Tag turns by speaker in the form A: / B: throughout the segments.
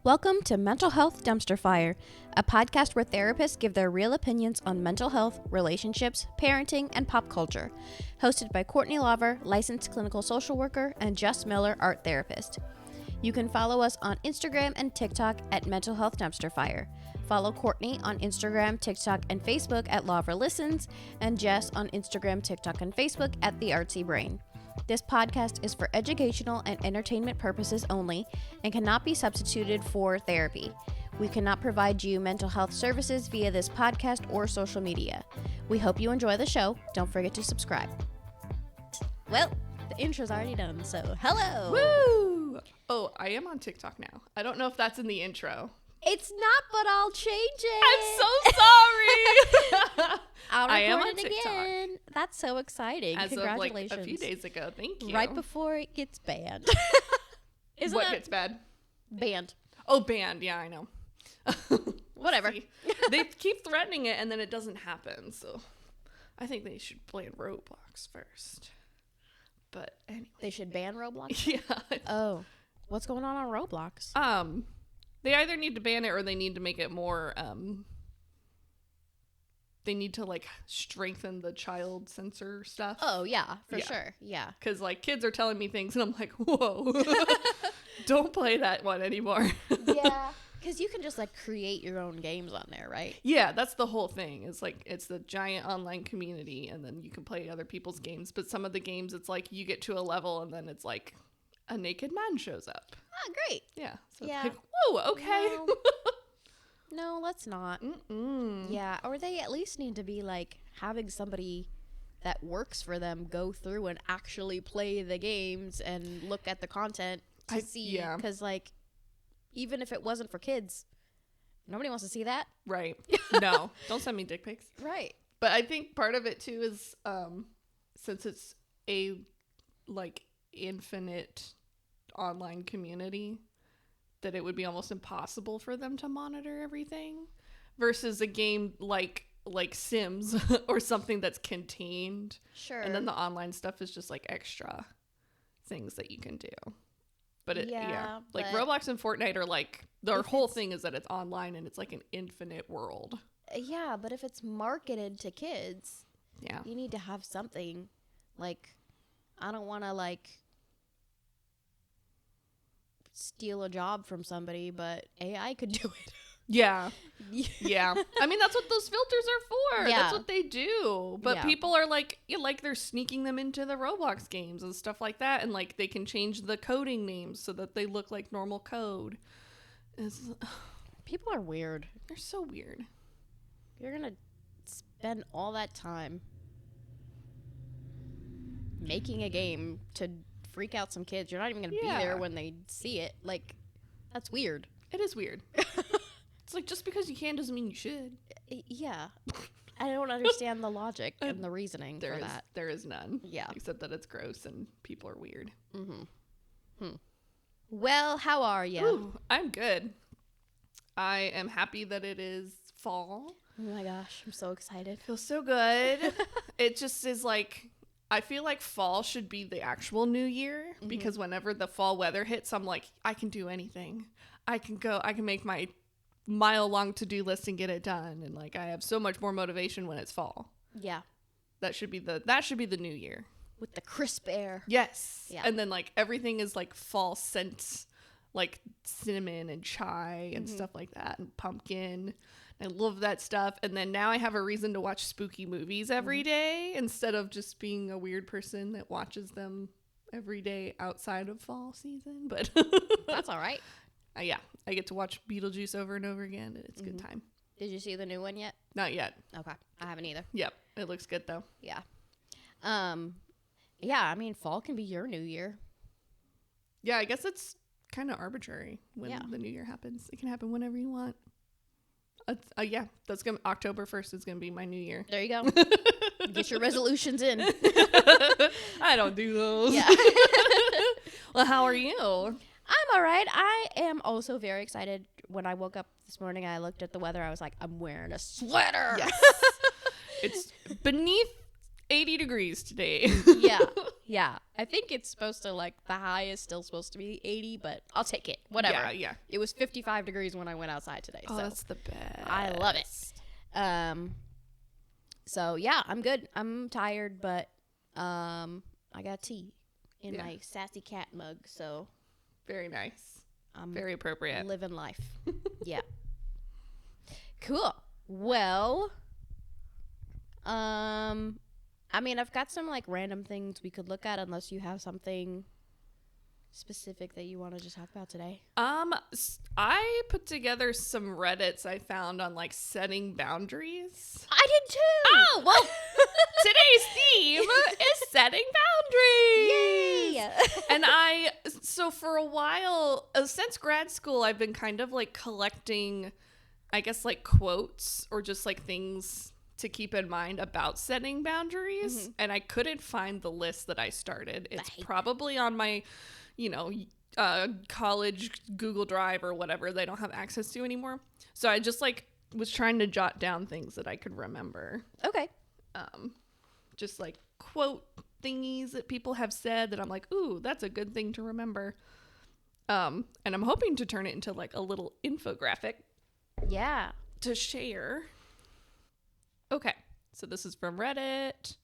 A: Welcome to Mental Health Dumpster Fire, a podcast where therapists give their real opinions on mental health, relationships, parenting, and pop culture. Hosted by Courtney Laver, licensed clinical social worker, and Jess Miller, art therapist. You can follow us on Instagram and TikTok at Mental Health Dumpster Fire. Follow Courtney on Instagram, TikTok, and Facebook at Laver Listens, and Jess on Instagram, TikTok, and Facebook at The Artsy Brain. This podcast is for educational and entertainment purposes only and cannot be substituted for therapy. We cannot provide you mental health services via this podcast or social media. We hope you enjoy the show. Don't forget to subscribe. Well, the intro's already done, so hello.
B: Woo! Oh, I am on TikTok now. I don't know if that's in the intro.
A: It's not, but I'll change it.
B: I'm so sorry.
A: I'll
B: I am
A: record
B: on
A: it again. That's so exciting.
B: As
A: Congratulations.
B: of like a few days ago. Thank you.
A: Right before it gets banned. Isn't
B: what
A: that
B: gets bad?
A: banned?
B: Oh, banned. Yeah, I know.
A: Whatever.
B: See. They keep threatening it and then it doesn't happen. So I think they should ban Roblox first. But anyway.
A: They should ban Roblox?
B: Yeah.
A: Oh. What's going on Roblox?
B: They either need to ban it or they need to make it more, they need to, like, strengthen the child censor stuff.
A: Oh, yeah, for sure. Yeah.
B: Because, like, kids are telling me things and I'm like, whoa, don't play that one anymore.
A: Yeah. Because you can just, like, create your own games on there, right?
B: Yeah, that's the whole thing. It's, like, it's the giant online community and then you can play other people's games. But some of the games, it's, like, you get to a level and then it's, like, a naked man shows up.
A: Oh, great.
B: Yeah. So
A: Yeah.
B: it's like, whoa, okay.
A: No, let's not.
B: Mm-mm.
A: Yeah, or they at least need to be, like, having somebody that works for them go through and actually play the games and look at the content to see.
B: Yeah.
A: Because, like, even if it wasn't for kids, nobody wants to see that.
B: Right. No, don't send me dick pics.
A: Right.
B: But I think part of it too is since it's a like infinite online community that it would be almost impossible for them to monitor everything versus a game like Sims or something that's contained.
A: Sure.
B: And then the online stuff is just like extra things that you can do. But like Roblox and Fortnite are like their whole thing is that it's online and it's like an infinite world.
A: Yeah, but if it's marketed to kids,
B: yeah,
A: you need to have something like, I don't want to like steal a job from somebody, but AI could do it.
B: Yeah. Yeah. I mean, that's what those filters are for.
A: Yeah.
B: That's what they do. But
A: Yeah.
B: people are like they're sneaking them into the Roblox games and stuff like that. And like they can change the coding names so that they look like normal code.
A: People are weird.
B: They're so weird.
A: You're going to spend all that time making a game to freak out some kids. You're not even going to be there when they see it. Like, that's weird.
B: It is weird. It's like just because you can doesn't mean you should.
A: Yeah. I don't understand the logic and the reasoning for that.
B: There is none.
A: Yeah.
B: Except that it's gross and people are weird.
A: Mm-hmm. Well, how are you?
B: Ooh, I'm good. I am happy that it is fall.
A: Oh my gosh, I'm so excited.
B: Feels so good. It just is like, I feel like fall should be the actual new year because whenever the fall weather hits, I'm like, I can do anything. I can make my mile-long to-do list and get it done. And like, I have so much more motivation when it's fall.
A: Yeah.
B: That should be the new year.
A: With the crisp air.
B: Yes.
A: Yeah.
B: And then like everything is like fall scents, like cinnamon and chai and stuff like that and pumpkin. I love that stuff. And then now I have a reason to watch spooky movies every day instead of just being a weird person that watches them every day outside of fall season. But
A: That's all right.
B: Yeah, I get to watch Beetlejuice over and over again, and it's a good time.
A: Did you see the new one yet?
B: Not yet.
A: Okay. I haven't either.
B: Yep, it looks good though.
A: Yeah. Yeah, I mean, fall can be your new year.
B: Yeah, I guess it's kind of arbitrary when
A: Yeah.
B: the new year happens. It can happen whenever you want. Yeah, that's gonna October 1st is gonna be my new year.
A: There you go. Get your resolutions in.
B: I don't do those.
A: Yeah.
B: Well, how are you?
A: I'm all right. I am also very excited. When I woke up this morning, I looked at the weather. I was like, I'm wearing a sweater.
B: Yes. It's beneath 80 degrees today.
A: Yeah. I think it's supposed to, like, the high is still supposed to be 80, but I'll take it. Whatever.
B: Yeah.
A: It was 55 degrees when I went outside today.
B: Oh,
A: so
B: that's the best.
A: I love it. So yeah, I'm good. I'm tired, but I got tea in my sassy cat mug, so
B: very nice.
A: I'm
B: very appropriate.
A: Living life. Yeah. Cool. Well, I mean, I've got some like random things we could look at, unless you have something specific that you want to just talk about today.
B: I put together some Reddits I found on like setting boundaries.
A: I did too. Oh, well,
B: today's theme is setting boundaries.
A: Yay!
B: And so for a while, since grad school, I've been kind of like collecting, I guess, like quotes or just like things to keep in mind about setting boundaries. And I couldn't find the list that I started. It's probably on my, college Google Drive or whatever they don't have access to anymore. So I just like was trying to jot down things that I could remember.
A: Okay.
B: Just like quote thingies that people have said that I'm like, ooh, that's a good thing to remember. And I'm hoping to turn it into like a little infographic.
A: Yeah.
B: To share. Okay. So this is from Reddit.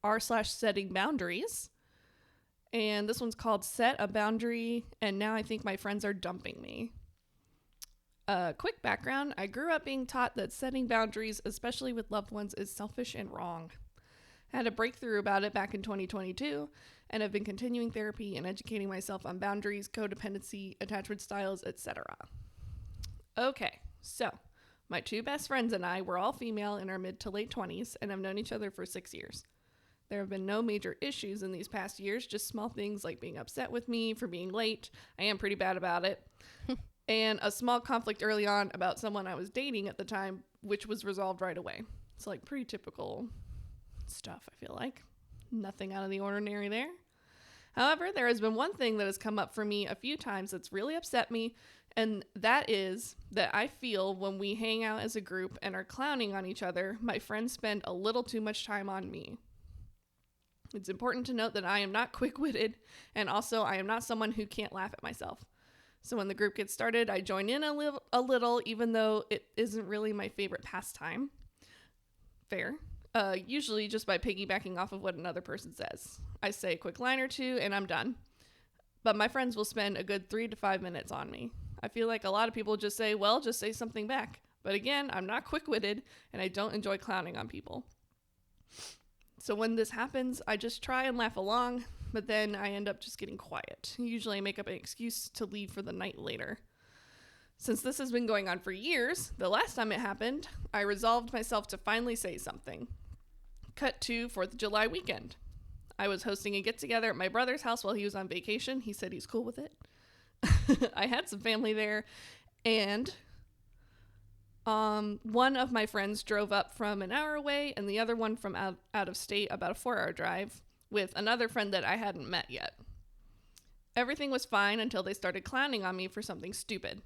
B: r/setting boundaries. And this one's called Set a Boundary, and now I think my friends are dumping me. Quick background. I grew up being taught that setting boundaries, especially with loved ones, is selfish and wrong. I had a breakthrough about it back in 2022, and have been continuing therapy and educating myself on boundaries, codependency, attachment styles, etc. Okay, so my two best friends and I were all female in our mid to late 20s and have known each other for 6 years. There have been no major issues in these past years, just small things like being upset with me for being late. I am pretty bad about it. And a small conflict early on about someone I was dating at the time, which was resolved right away. It's like pretty typical stuff, I feel like. Nothing out of the ordinary there. However, there has been one thing that has come up for me a few times that's really upset me, and that is that I feel when we hang out as a group and are clowning on each other, my friends spend a little too much time on me. It's important to note that I am not quick-witted, and also I am not someone who can't laugh at myself. So when the group gets started, I join in a little, even though it isn't really my favorite pastime. Fair. Usually just by piggybacking off of what another person says. I say a quick line or two, and I'm done. But my friends will spend a good 3 to 5 minutes on me. I feel like a lot of people just say, well, just say something back. But again, I'm not quick-witted, and I don't enjoy clowning on people. So when this happens, I just try and laugh along, but then I end up just getting quiet. Usually I make up an excuse to leave for the night later. Since this has been going on for years, the last time it happened, I resolved myself to finally say something. Cut to 4th of July weekend. I was hosting a get-together at my brother's house while he was on vacation. He said he's cool with it. I had some family there, and one of my friends drove up from an hour away, and the other one from out of state, about a 4-hour drive, with another friend that I hadn't met yet. Everything was fine until they started clowning on me for something stupid.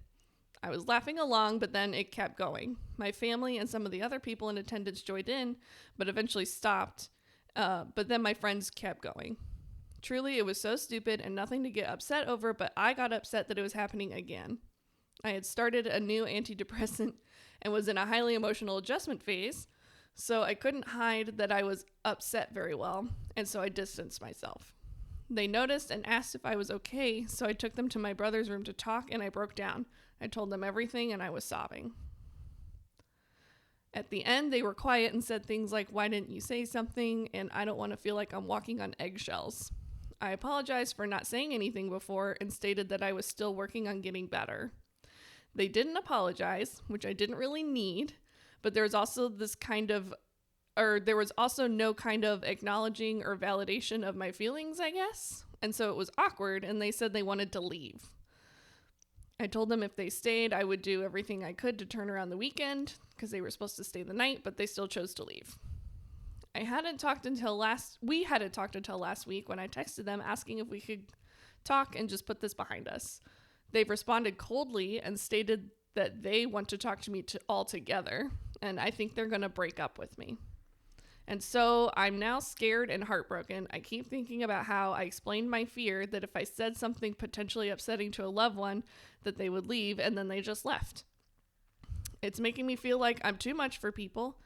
B: I was laughing along, but then it kept going. My family and some of the other people in attendance joined in, but eventually stopped. But then my friends kept going. Truly, it was so stupid and nothing to get upset over, but I got upset that it was happening again. I had started a new antidepressant and was in a highly emotional adjustment phase, so I couldn't hide that I was upset very well, and so I distanced myself. They noticed and asked if I was okay, so I took them to my brother's room to talk, and I broke down. I told them everything, and I was sobbing. At the end, they were quiet and said things like, "Why didn't you say something?" and "I don't want to feel like I'm walking on eggshells." I apologized for not saying anything before and stated that I was still working on getting better. They didn't apologize, which I didn't really need, but there was also no kind of acknowledging or validation of my feelings, I guess. And so it was awkward, and they said they wanted to leave. I told them if they stayed, I would do everything I could to turn around the weekend, because they were supposed to stay the night, but they still chose to leave. We hadn't talked until last week when I texted them asking if we could talk and just put this behind us. They've responded coldly and stated that they want to talk to me all together, and I think they're going to break up with me. And so I'm now scared and heartbroken. I keep thinking about how I explained my fear that if I said something potentially upsetting to a loved one, that they would leave, and then they just left. It's making me feel like I'm too much for people,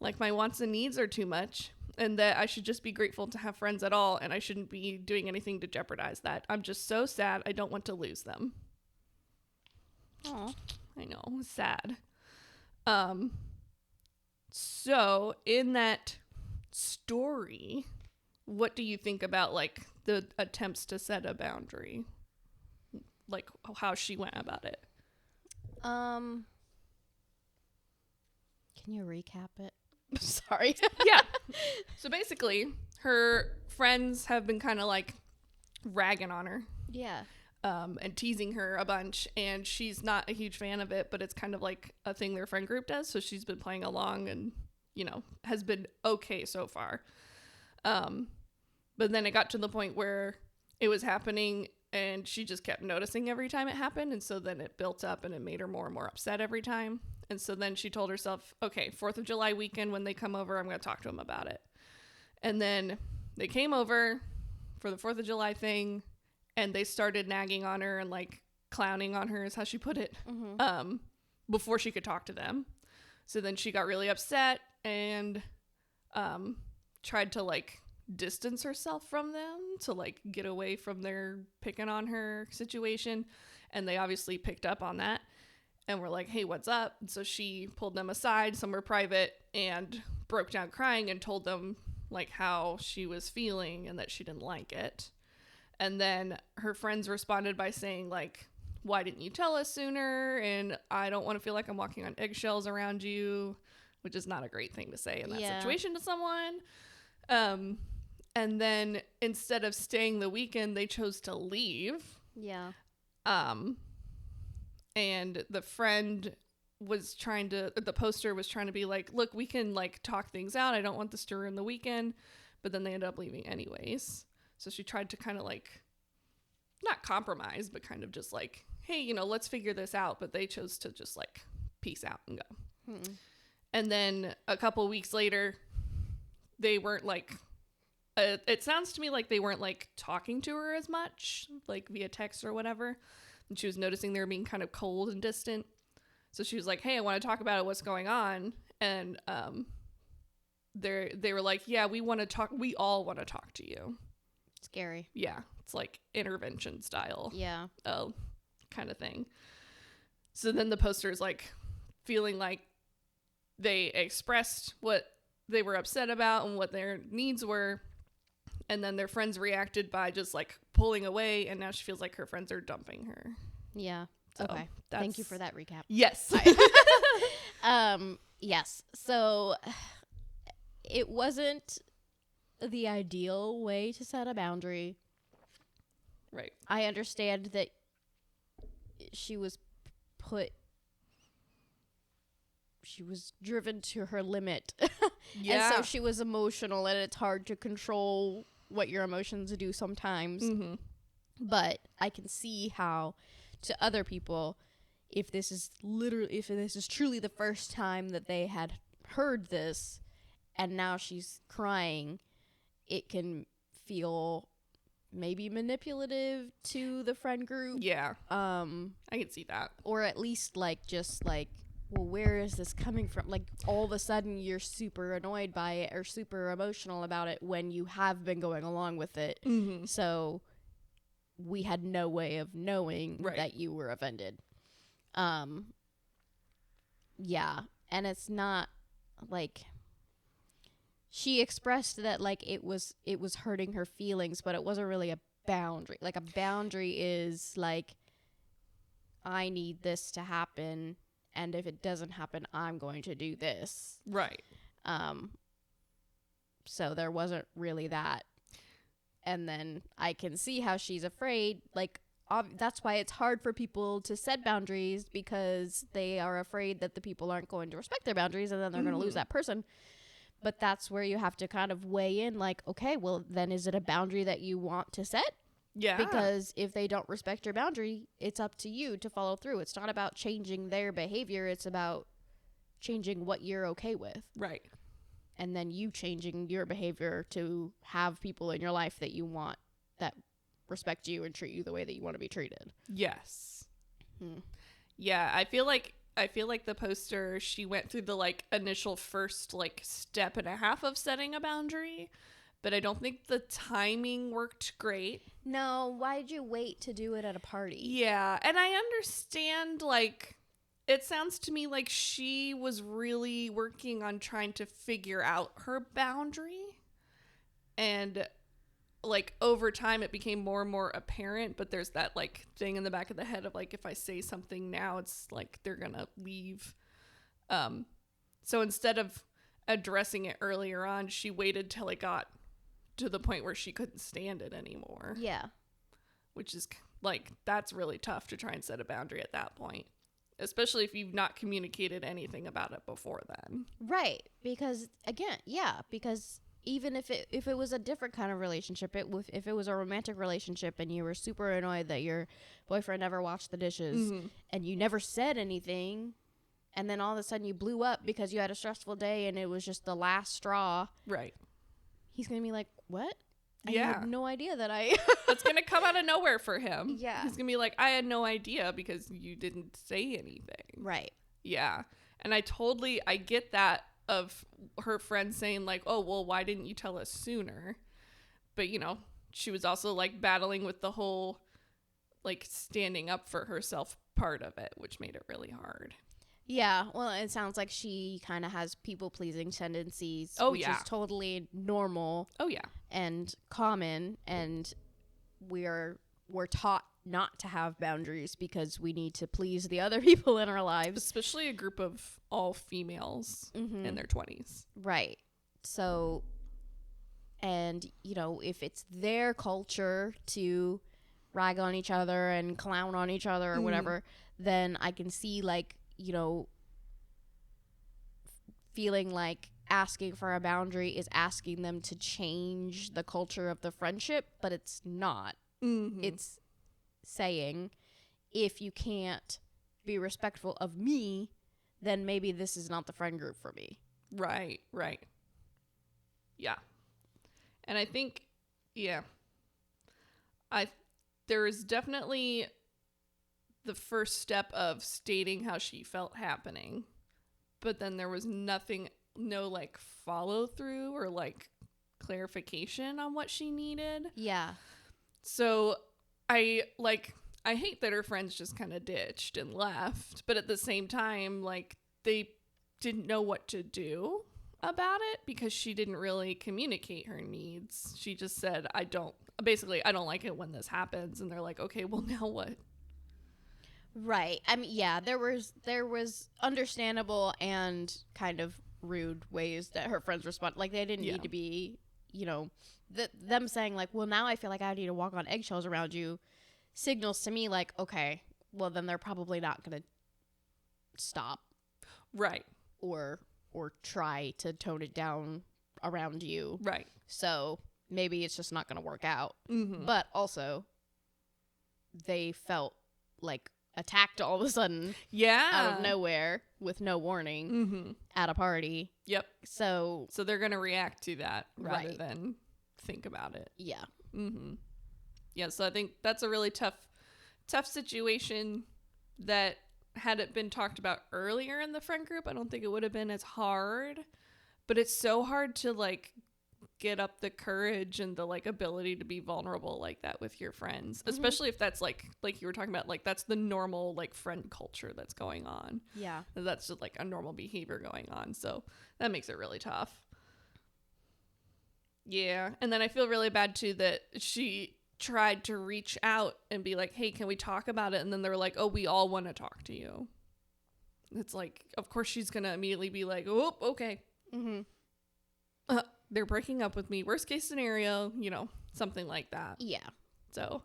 B: like my wants and needs are too much, and that I should just be grateful to have friends at all, and I shouldn't be doing anything to jeopardize that. I'm just so sad. I don't want to lose them.
A: Aw.
B: I know, sad. So in that story, what do you think about like the attempts to set a boundary, like how she went about it?
A: Can you recap it? Sorry.
B: Yeah. So basically, her friends have been kind of like ragging on her.
A: Yeah.
B: And teasing her a bunch, and she's not a huge fan of it, but it's kind of like a thing their friend group does, so she's been playing along and, you know, has been okay so far. But then it got to the point where it was happening, and she just kept noticing every time it happened, and so then it built up, and it made her more and more upset every time. And so then she told herself, okay, 4th of July weekend, when they come over, I'm going to talk to them about it. And then they came over for the 4th of July thing, and they started nagging on her and like clowning on her is how she put it, before she could talk to them. So then she got really upset and tried to like distance herself from them to like get away from their picking on her situation. And they obviously picked up on that and were like, hey, what's up? And so she pulled them aside somewhere private and broke down crying and told them like how she was feeling and that she didn't like it. And then her friends responded by saying, like, why didn't you tell us sooner? And I don't want to feel like I'm walking on eggshells around you, which is not a great thing to say in that situation to someone. And then instead of staying the weekend, they chose to leave.
A: Yeah.
B: And the friend was the poster was trying to be like, look, we can, like, talk things out. I don't want this to ruin the weekend. But then they ended up leaving anyways. So she tried to kind of like, not compromise, but kind of just like, hey, you know, let's figure this out. But they chose to just like peace out and go. And then a couple weeks later, they weren't like, it sounds to me like they weren't like talking to her as much, like via text or whatever. And she was noticing they were being kind of cold and distant. So she was like, hey, I want to talk about it. What's going on? And they were like, yeah, we want to talk. We all want to talk to you.
A: Scary.
B: Yeah, it's like intervention style.
A: Yeah.
B: Kind of thing. So then the poster is like feeling like they expressed what they were upset about and what their needs were. And then their friends reacted by just like pulling away. And now she feels like her friends are dumping her.
A: Yeah.
B: So
A: okay. Thank you for that recap.
B: Yes.
A: Yes. So it wasn't the ideal way to set a boundary.
B: Right.
A: I understand that she was driven to her limit.
B: Yeah.
A: And so she was emotional, and it's hard to control what your emotions do sometimes.
B: Mm-hmm.
A: But I can see how to other people, if this is truly the first time that they had heard this and now she's crying, it can feel maybe manipulative to the friend group.
B: Yeah. I can see that.
A: Or at least like just like, well, where is this coming from? Like all of a sudden you're super annoyed by it or super emotional about it when you have been going along with it.
B: Mm-hmm.
A: So we had no way of knowing that you were offended. Yeah. And it's not like, she expressed that like it was hurting her feelings, but it wasn't really a boundary. Like a boundary is like, I need this to happen, and if it doesn't happen, I'm going to do this.
B: Right.
A: So there wasn't really that. And then I can see how she's afraid. Like, that's why it's hard for people to set boundaries, because they are afraid that the people aren't going to respect their boundaries, and then they're going to lose that person. But that's where you have to kind of weigh in, like, okay, well, then is it a boundary that you want to set?
B: Yeah.
A: Because if they don't respect your boundary, it's up to you to follow through. It's not about changing their behavior. It's about changing what you're okay with.
B: Right.
A: And then you changing your behavior to have people in your life that you want, that respect you and treat you the way that you want to be treated.
B: Yes. Yeah, I feel like the poster, she went through the like initial first like step and a half of setting a boundary, but I don't think the timing worked great.
A: No, why'd you wait to do it at a party?
B: Yeah, and I understand, like, it sounds to me like she was really working on trying to figure out her boundary, and like over time it became more and more apparent, but there's that like thing in the back of the head of like, if I say something now, it's like they're gonna leave. So instead of addressing it earlier on, she waited till it got to the point where she couldn't stand it anymore.
A: Yeah.
B: Which is like, that's really tough to try and set a boundary at that point, especially if you've not communicated anything about it before then.
A: Right. Because again, because even if it was a different kind of relationship, if it was a romantic relationship and you were super annoyed that your boyfriend never washed the dishes and you never said anything, and then all of a sudden you blew up because you had a stressful day and it was just the last straw.
B: Right.
A: He's going to be like, what? I
B: Yeah.
A: had no idea that I...
B: That's going to come out of nowhere for him.
A: Yeah.
B: He's going to be like, I had no idea because you didn't say anything.
A: Right.
B: Yeah. And I get that of her friend saying like, oh, well, why didn't you tell us sooner? But, you know, she was also like battling with the whole like standing up for herself part of it, which made it really hard.
A: Yeah, well, it sounds like she kind of has people-pleasing tendencies, which is totally normal.
B: Oh, yeah.
A: And common, and we're taught not to have boundaries because we need to please the other people in our lives.
B: Especially a group of all females in their 20s.
A: Right. So, and, you know, if it's their culture to rag on each other and clown on each other or whatever, then I can see, like, you know, feeling like asking for a boundary is asking them to change the culture of the friendship, but it's not. It's saying, if you can't be respectful of me, then maybe this is not the friend group for me.
B: Right. Yeah. And I think, there is definitely the first step of stating how she felt happening, but then there was no like follow through or like clarification on what she needed.
A: Yeah.
B: So I hate that her friends just kind of ditched and left, but at the same time, like, they didn't know what to do about it because she didn't really communicate her needs. She just said, I don't like it when this happens. And they're like, okay, well, now what?
A: Right. I mean, yeah, there was understandable and kind of rude ways that her friends respond. Like, they didn't need to be, you know, them saying like, well, now I feel like I need to walk on eggshells around you, signals to me like, okay, well, then they're probably not going to stop.
B: Right.
A: Or try to tone it down around you.
B: Right.
A: So maybe it's just not going to work out. But also, they felt like attacked all of a sudden out of nowhere with no warning at a party.
B: Yep.
A: So
B: they're going to react to that rather than think about it.
A: Yeah.
B: Yeah, so I think that's a really tough situation that, had it been talked about earlier in the friend group, I don't think it would have been as hard. But it's so hard to like get up the courage and the like ability to be vulnerable like that with your friends, especially if that's like you were talking about, like that's the normal like friend culture that's going on.
A: Yeah.
B: That's just like a normal behavior going on. So that makes it really tough. Yeah. And then I feel really bad too that she tried to reach out and be like, hey, can we talk about it? And then they were like, oh, we all want to talk to you. It's like, of course she's going to immediately be like, oh, okay. They're breaking up with me. Worst case scenario, you know, something like that.
A: Yeah.
B: So,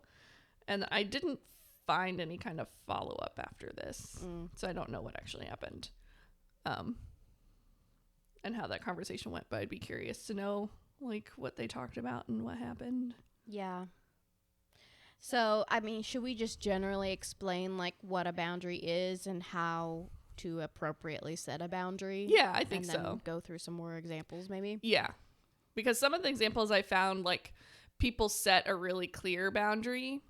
B: and I didn't find any kind of follow up after this. So I don't know what actually happened. And how that conversation went, but I'd be curious to know like what they talked about and what happened.
A: Yeah. So, I mean, should we just generally explain like what a boundary is and how to appropriately set a boundary.
B: Yeah, I think
A: and then
B: so.
A: go through some more examples, maybe.
B: Yeah. Because some of the examples I found, like, people set a really clear boundary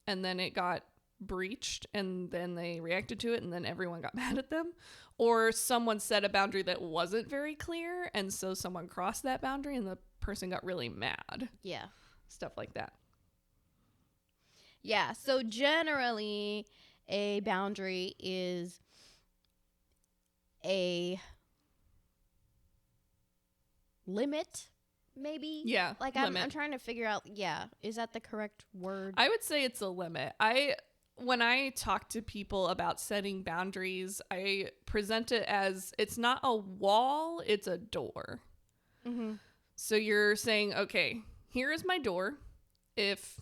B: and then it got breached and then they reacted to it and then everyone got mad at them. Or someone set a boundary that wasn't very clear and so someone crossed that boundary and the person got really mad.
A: Yeah.
B: Stuff like that.
A: Yeah. So generally, a boundary is a limit, maybe.
B: Yeah.
A: Like I'm trying to figure out. Yeah, is that the correct word?
B: I would say it's a limit. When I talk to people about setting boundaries, I present it as it's not a wall, it's a door.
A: Mm-hmm.
B: So you're saying, okay, here is my door. If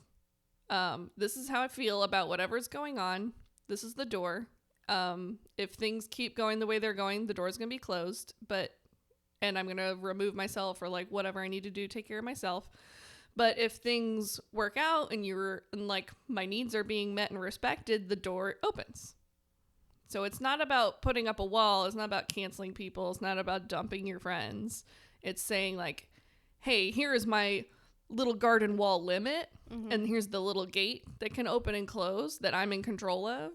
B: this is how I feel about whatever's going on, this is the door. If things keep going the way they're going, the door's going to be closed, and I'm going to remove myself or like whatever I need to do, take care of myself. But if things work out and like my needs are being met and respected, the door opens. So it's not about putting up a wall. It's not about canceling people. It's not about dumping your friends. It's saying like, hey, here is my little garden wall limit.
A: Mm-hmm.
B: And here's the little gate that can open and close that I'm in control of.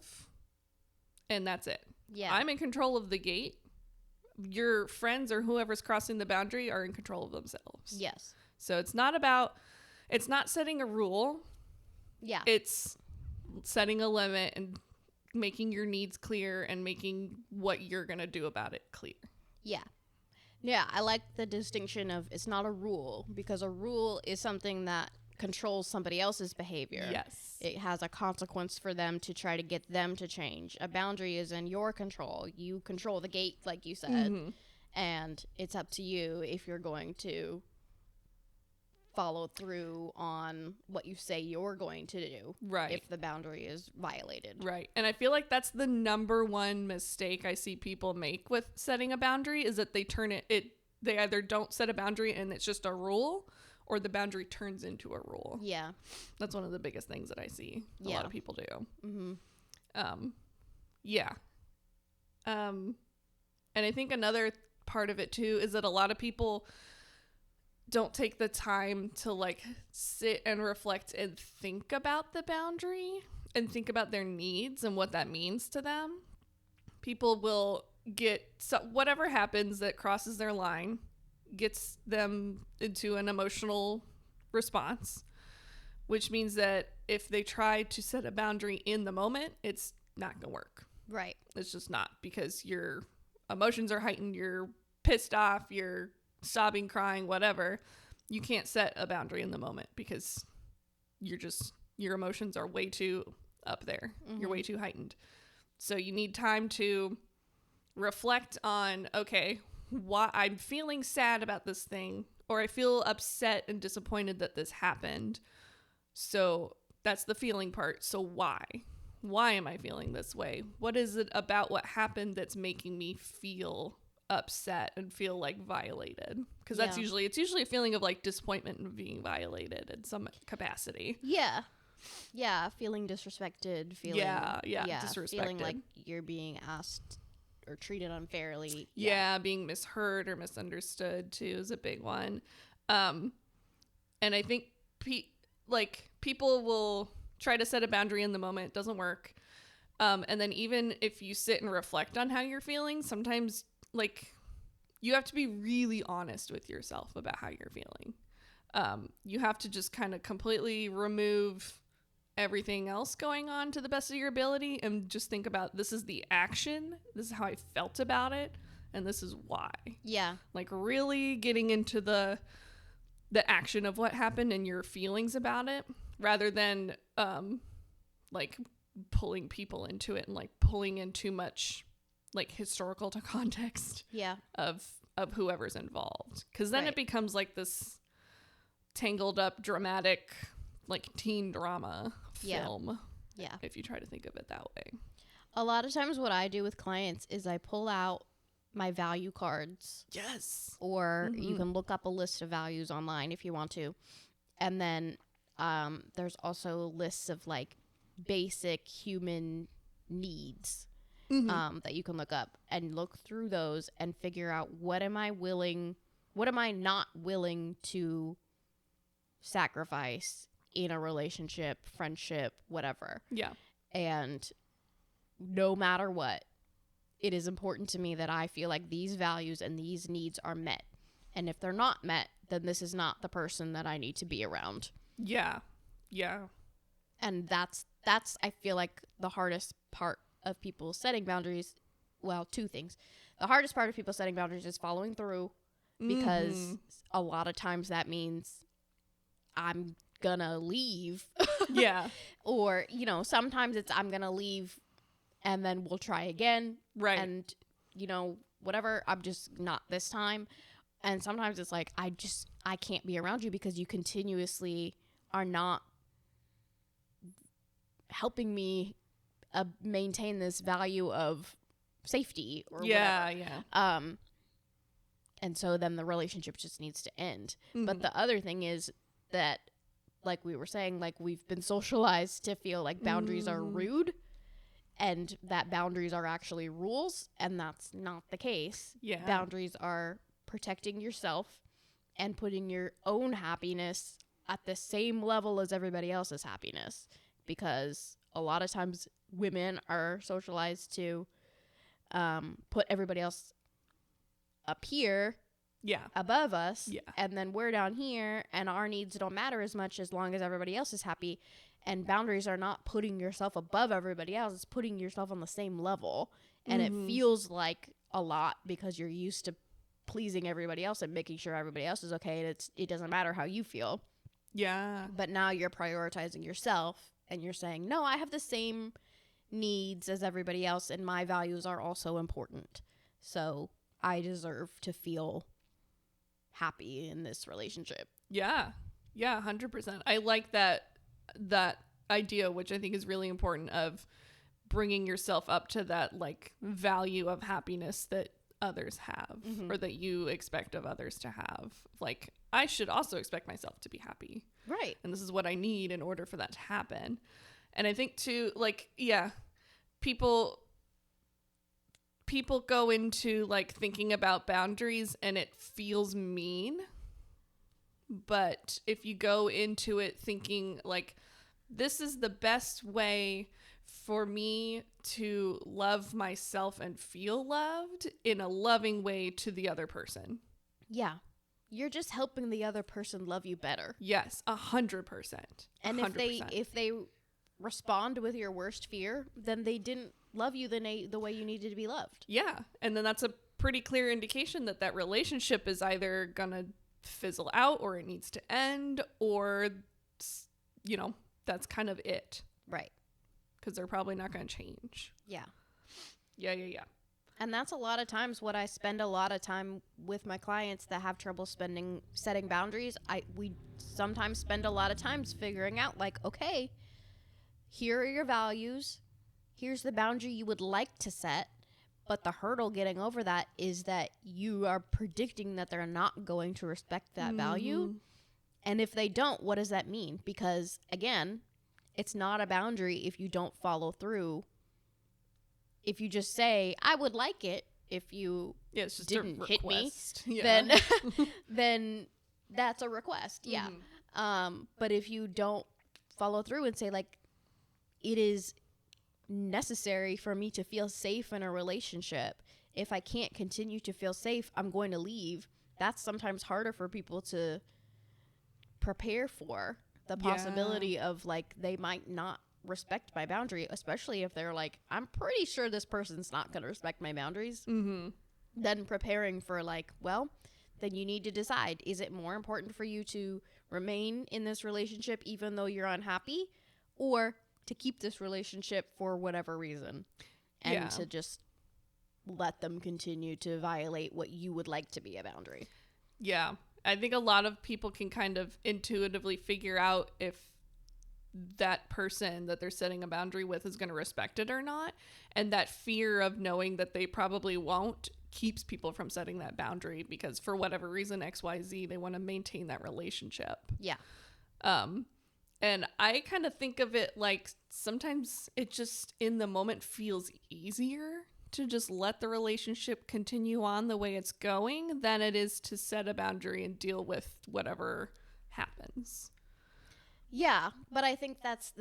B: And that's it.
A: Yeah.
B: I'm in control of the gate. Your friends or whoever's crossing the boundary are in control of themselves.
A: Yes.
B: So it's not setting a rule.
A: Yeah.
B: It's setting a limit and making your needs clear and making what you're going to do about it clear.
A: Yeah. Yeah, I like the distinction of it's not a rule, because a rule is something that controls somebody else's behavior.
B: Yes.
A: It has a consequence for them to try to get them to change. A boundary is in your control. You control the gate, like you said,
B: Mm-hmm.
A: and it's up to you if you're going to follow through on what you say you're going to do.
B: Right.
A: If the boundary is violated.
B: Right. And I feel like that's the number one mistake I see people make with setting a boundary is that they they either don't set a boundary and it's just a rule, or the boundary turns into a rule.
A: Yeah.
B: That's one of the biggest things that I see a
A: Yeah.
B: lot of people do.
A: Mm-hmm.
B: Yeah. And I think another part of it too is that a lot of people don't take the time to like sit and reflect and think about the boundary and think about their needs and what that means to them. People will whatever happens that crosses their line gets them into an emotional response, which means that if they try to set a boundary in the moment, it's not gonna work.
A: Right.
B: It's just not, because your emotions are heightened, you're pissed off, you're sobbing, crying, whatever. You can't set a boundary in the moment because your emotions are way too up there.
A: Mm-hmm.
B: You're way too heightened. So you need time to reflect on, okay, why I'm feeling sad about this thing, or I feel upset and disappointed that this happened. So that's the feeling part. So why? Why am I feeling this way? What is it about what happened that's making me feel upset and feel like violated? Because it's usually a feeling of like disappointment and being violated in some capacity.
A: Yeah. Yeah, feeling disrespected, disrespected. Feeling like you're being asked or treated unfairly.
B: Yeah, being misheard or misunderstood too is a big one. And I think people will try to set a boundary in the moment. It doesn't work. And then even if you sit and reflect on how you're feeling, sometimes like you have to be really honest with yourself about how you're feeling. You have to just kind of completely remove everything else going on to the best of your ability and just think about, this is the action, this is how I felt about it, and this is why.
A: Yeah.
B: Like really getting into the action of what happened and your feelings about it, rather than like pulling people into it and like pulling in too much like historical to context of whoever's involved, because then it becomes like this tangled up dramatic like teen drama film.
A: Yeah.
B: If you try to think of it that way.
A: A lot of times what I do with clients is I pull out my value cards.
B: Yes.
A: Or you can look up a list of values online if you want to. And then there's also lists of like basic human needs. that you can look up and look through those and figure out what am I not willing to sacrifice in a relationship, friendship, whatever.
B: Yeah.
A: And no matter what, it is important to me that I feel like these values and these needs are met. And if they're not met, then this is not the person that I need to be around.
B: Yeah. Yeah.
A: And that's I feel like the hardest part of people setting boundaries. Well, two things. The hardest part of people setting boundaries is following through, because a lot of times that means I'm gonna leave.
B: Yeah.
A: Or, you know, sometimes it's I'm gonna leave and then we'll try again.
B: Right.
A: And, you know, whatever, I'm just not this time. And sometimes it's like, I can't be around you because you continuously are not helping me maintain this value of safety or whatever.
B: Yeah.
A: And so then the relationship just needs to end. But the other thing is that, like we were saying, like we've been socialized to feel like boundaries are rude and that boundaries are actually rules. And that's not the case.
B: Yeah.
A: Boundaries are protecting yourself and putting your own happiness at the same level as everybody else's happiness. Because a lot of times women are socialized to put everybody else up here, above us, and then we're down here, and our needs don't matter as much as long as everybody else is happy. And boundaries are not putting yourself above everybody else; it's putting yourself on the same level. And it feels like a lot because you're used to pleasing everybody else and making sure everybody else is okay. And it doesn't matter how you feel.
B: Yeah.
A: But now you're prioritizing yourself, and you're saying, "No, I have the same needs as everybody else, and my values are also important. So I deserve to feel happy in this relationship."
B: Yeah. Yeah, 100%. I like that idea, which I think is really important, of bringing yourself up to that like value of happiness that others have or that you expect of others to have. Like, I should also expect myself to be happy.
A: Right.
B: And this is what I need in order for that to happen. And I think too, like, yeah, people go into like thinking about boundaries and it feels mean. But if you go into it thinking like, this is the best way for me to love myself and feel loved in a loving way to the other person.
A: Yeah. You're just helping the other person love you better.
B: Yes, 100%.
A: And if they respond with your worst fear, then they didn't love you the way you needed to be loved.
B: Yeah. And then that's a pretty clear indication that that relationship is either going to fizzle out or it needs to end, or, you know, that's kind of it.
A: Right.
B: Because they're probably not going to change.
A: Yeah.
B: Yeah.
A: And that's a lot of times what I spend a lot of time with my clients that have trouble setting boundaries. We sometimes spend a lot of times figuring out like, okay, here are your values. Here's the boundary you would like to set. But the hurdle getting over that is that you are predicting that they're not going to respect that value. And if they don't, what does that mean? Because again, it's not a boundary if you don't follow through. If you just say, I would like it if you
B: it's just
A: didn't hit me,
B: then
A: then that's a request. Yeah. But if you don't follow through and say like, it is necessary for me to feel safe in a relationship. If I can't continue to feel safe, I'm going to leave. That's sometimes harder for people to prepare for, the possibility of like they might not respect my boundary, especially if they're like, I'm pretty sure this person's not going to respect my boundaries. Then preparing for like, well, then you need to decide, is it more important for you to remain in this relationship even though you're unhappy, or to keep this relationship for whatever reason and to just let them continue to violate what you would like to be a boundary.
B: Yeah. I think a lot of people can kind of intuitively figure out if that person that they're setting a boundary with is going to respect it or not. And that fear of knowing that they probably won't keeps people from setting that boundary because for whatever reason, XYZ, they want to maintain that relationship.
A: Yeah.
B: And I kind of think of it like sometimes it just in the moment feels easier to just let the relationship continue on the way it's going than it is to set a boundary and deal with whatever happens.
A: Yeah, but I think that's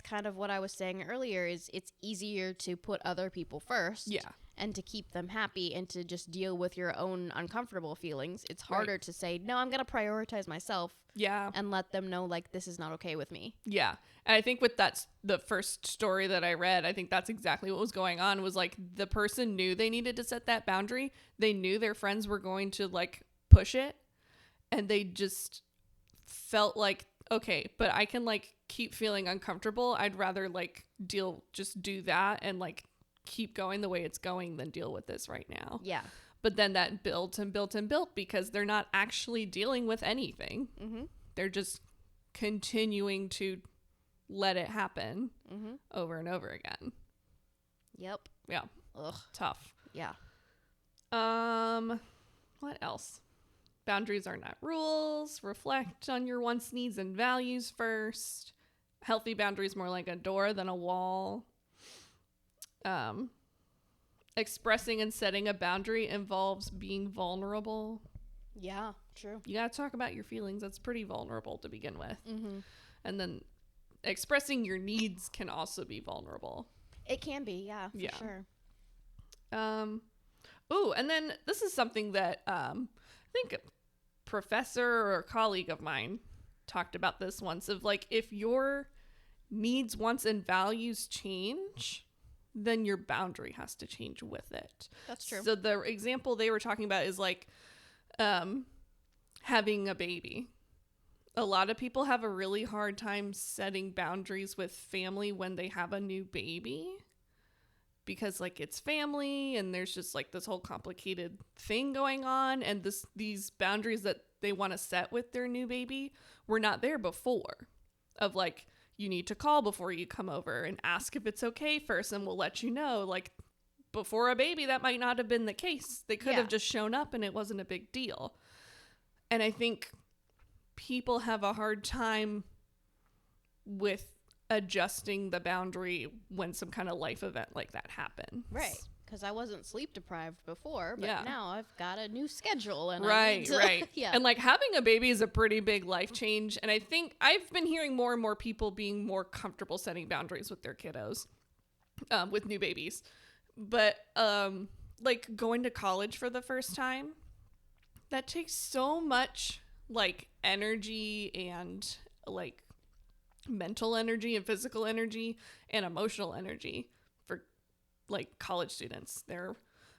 A: kind of what I was saying earlier, is it's easier to put other people first.
B: Yeah.
A: And to keep them happy and to just deal with your own uncomfortable feelings. It's harder to say, no, I'm going to prioritize myself.
B: Yeah.
A: And let them know, like, this is not okay with me.
B: Yeah. And I think with the first story that I read, I think that's exactly what was going on, was like the person knew they needed to set that boundary. They knew their friends were going to like push it, and they just felt like, okay, but I can like keep feeling uncomfortable. I'd rather like just do that and like keep going the way it's going than deal with this right now.
A: Yeah.
B: But then that built and built and built because they're not actually dealing with anything.
A: Mm-hmm.
B: They're just continuing to let it happen over and over again.
A: Yep.
B: Yeah.
A: Ugh.
B: Tough.
A: Yeah.
B: What else? Boundaries are not rules. Reflect on your wants, needs, and values first. Healthy boundaries more like a door than a wall. Expressing and setting a boundary involves being vulnerable.
A: Yeah, true.
B: You gotta talk about your feelings. That's pretty vulnerable to begin with.
A: Mm-hmm.
B: And then expressing your needs can also be vulnerable.
A: It can be, yeah, for sure.
B: Ooh, and then this is something that I think a professor or a colleague of mine talked about this once, of like, if your needs, wants, and values change, then your boundary has to change with it.
A: That's true.
B: So the example they were talking about is like having a baby. A lot of people have a really hard time setting boundaries with family when they have a new baby, because like it's family and there's just like this whole complicated thing going on, and these boundaries that they want to set with their new baby were not there before, of like, you need to call before you come over and ask if it's okay first, and we'll let you know. Like, before a baby, that might not have been the case. They could have just shown up and it wasn't a big deal. And I think people have a hard time with adjusting the boundary when some kind of life event like that happens.
A: Right. Because I wasn't sleep deprived before, but now I've got a new schedule. And
B: right.
A: Yeah.
B: And like having a baby is a pretty big life change. And I think I've been hearing more and more people being more comfortable setting boundaries with their kiddos, with new babies. But like going to college for the first time, that takes so much like energy and like mental energy and physical energy and emotional energy for like college students. They're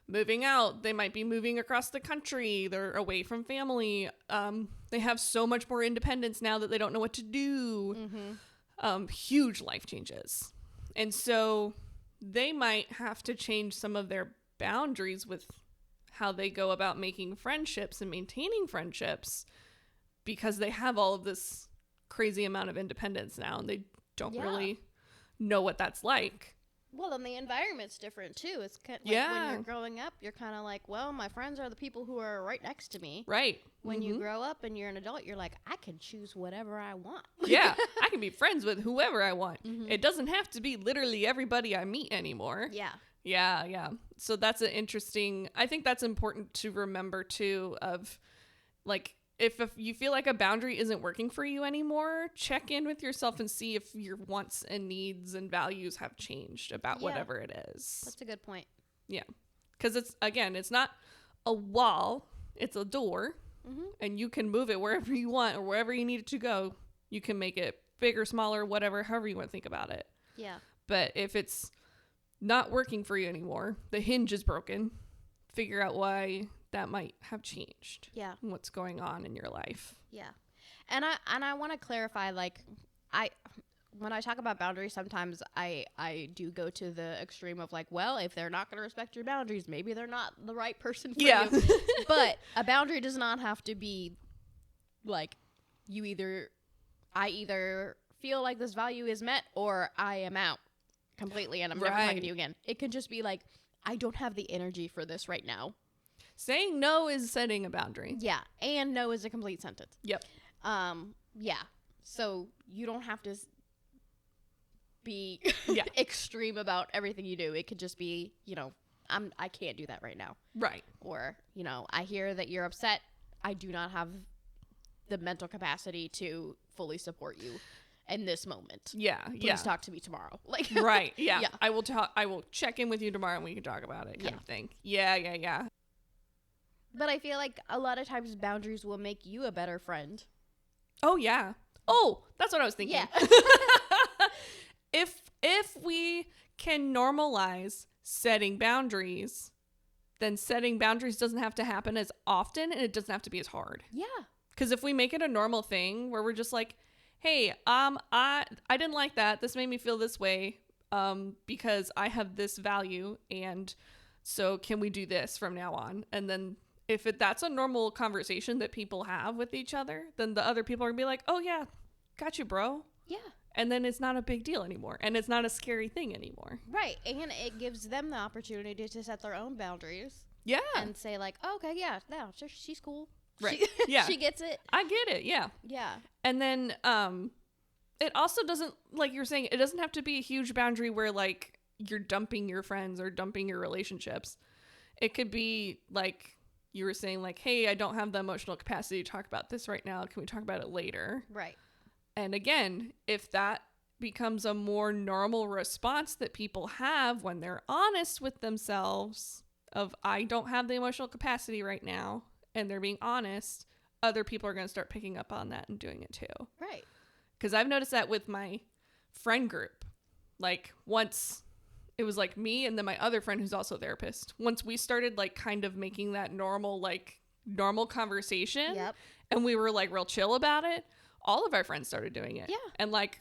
B: moving out. They might be moving across the country. They're away from family. They have so much more independence now that they don't know what to do. Huge life changes. And so they might have to change some of their boundaries with how they go about making friendships and maintaining friendships, because they have all of this crazy amount of independence now and they don't really know what that's like.
A: Well, and the environment's different too. It's kind of like when you're growing up, you're kind of like, well, my friends are the people who are right next to me.
B: Right.
A: When you grow up and you're an adult, you're like, I can choose whatever I want.
B: Yeah. I can be friends with whoever I want. It doesn't have to be literally everybody I meet anymore.
A: Yeah.
B: Yeah. So that's an interesting, I think that's important to remember too, of like, if you feel like a boundary isn't working for you anymore, check in with yourself and see if your wants and needs and values have changed about whatever it is.
A: That's a good point. Yeah.
B: Because it's not a wall, it's a door, and you can move it wherever you want or wherever you need it to go. You can make it bigger, smaller, whatever, however you want to think about it.
A: Yeah.
B: But if it's not working for you anymore, the hinge is broken, figure out why that might have changed.
A: Yeah.
B: What's going on in your life.
A: Yeah. And I want to clarify, like, when I talk about boundaries, sometimes I do go to the extreme of like, well, if they're not going to respect your boundaries, maybe they're not the right person for you. But a boundary does not have to be like I either feel like this value is met or I am out completely and I'm never talking to you again. It can just be like, I don't have the energy for this right now.
B: Saying no is setting a boundary.
A: Yeah. And no is a complete sentence.
B: Yep.
A: Yeah. So you don't have to be
B: Yeah.
A: extreme about everything you do. It could just be, I can't do that right now.
B: Right.
A: Or, I hear that you're upset. I do not have the mental capacity to fully support you in this moment.
B: Yeah.
A: Please talk to me tomorrow. Like,
B: right. Yeah.
A: Yeah.
B: I will check in with you tomorrow and we can talk about it kind of thing. Yeah.
A: But I feel like a lot of times boundaries will make you a better friend.
B: Oh, yeah. Oh, that's what I was thinking.
A: Yeah.
B: If we can normalize setting boundaries, then setting boundaries doesn't have to happen as often and it doesn't have to be as hard.
A: Yeah.
B: Because if we make it a normal thing where we're just like, hey, I didn't like that. This made me feel this way because I have this value. And so can we do this from now on? And then if that's a normal conversation that people have with each other, then the other people are gonna be like, oh yeah, got you, bro.
A: Yeah.
B: And then it's not a big deal anymore. And it's not a scary thing anymore.
A: Right. And it gives them the opportunity to set their own boundaries.
B: Yeah.
A: And say like, oh, okay, yeah, no, she's cool.
B: Right.
A: She,
B: Yeah.
A: she gets it.
B: I get it. Yeah.
A: Yeah.
B: And then it also doesn't, like you're saying, it doesn't have to be a huge boundary where like you're dumping your friends or dumping your relationships. It could be like you were saying like, hey, I don't have the emotional capacity to talk about this right now. Can we talk about it later?
A: Right.
B: And again, if that becomes a more normal response that people have when they're honest with themselves of I don't have the emotional capacity right now, and they're being honest, other people are going to start picking up on that and doing it too.
A: Right.
B: Because I've noticed that with my friend group. Like once it was like me and then my other friend who's also a therapist. Once we started like kind of making that normal conversation,
A: Yep.
B: and we were like real chill about it, all of our friends started doing it.
A: Yeah.
B: And like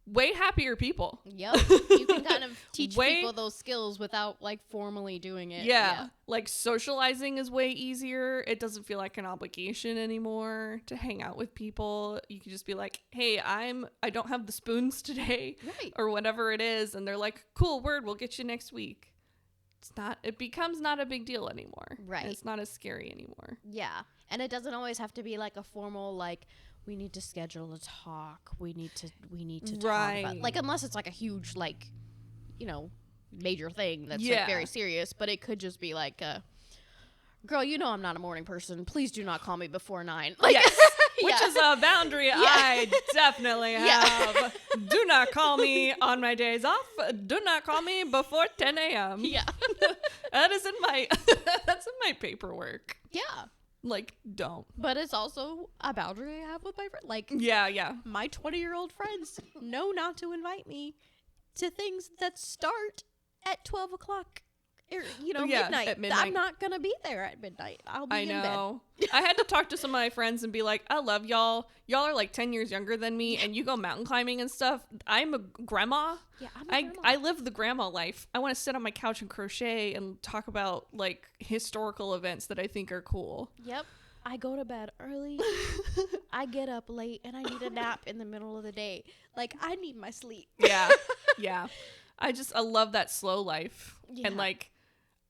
B: way happier people.
A: Yep. You can kind of teach people those skills without like formally doing it.
B: Yeah. Like socializing is way easier. It doesn't feel like an obligation anymore to hang out with people. You can just be like, hey, I don't have the spoons today.
A: Right.
B: Or whatever it is. And they're like, cool, word, we'll get you next week. It becomes not a big deal anymore.
A: Right.
B: And it's not as scary anymore.
A: Yeah. And it doesn't always have to be like a formal like we need to schedule a talk. We need to talk about like unless it's like a huge like major thing that's like very serious, but it could just be like girl, I'm not a morning person. Please do not call me before 9. Like
B: yes. Which is a boundary I definitely have. Do not call me on my days off. Do not call me before 10 a.m.
A: Yeah.
B: That's in my paperwork.
A: Yeah.
B: Like, don't.
A: But it's also a boundary I have with my friend. Like,
B: yeah.
A: My 20-year-old friends know not to invite me to things that start at 12 o'clock. Or, midnight.
B: At midnight.
A: I'm not going to be there at midnight. I'll be in bed. I know.
B: I had to talk to some of my friends and be like, I love y'all. Y'all are like 10 years younger than me, and you go mountain climbing and stuff. I'm a grandma. Yeah, I'm a grandma. I live the grandma life. I want to sit on my couch and crochet and talk about like historical events that I think are cool. Yep.
A: I go to bed early. I get up late, and I need a nap in the middle of the day. Like, I need my sleep.
B: Yeah. Yeah. I love that slow life. Yeah. And like,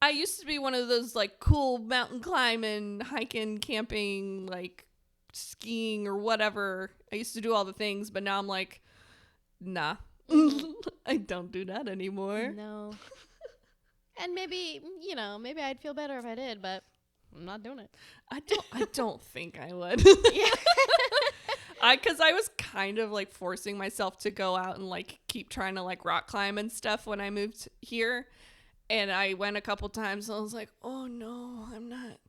B: I used to be one of those like cool mountain climbing, hiking, camping, like skiing or whatever. I used to do all the things, but now I'm like, nah, I don't do that anymore.
A: No. And maybe I'd feel better if I did, but I'm not doing it.
B: I don't think I would.
A: Yeah.
B: Because I was kind of like forcing myself to go out and like keep trying to like rock climb and stuff when I moved here. And I went a couple times and I was like, oh no, I'm not.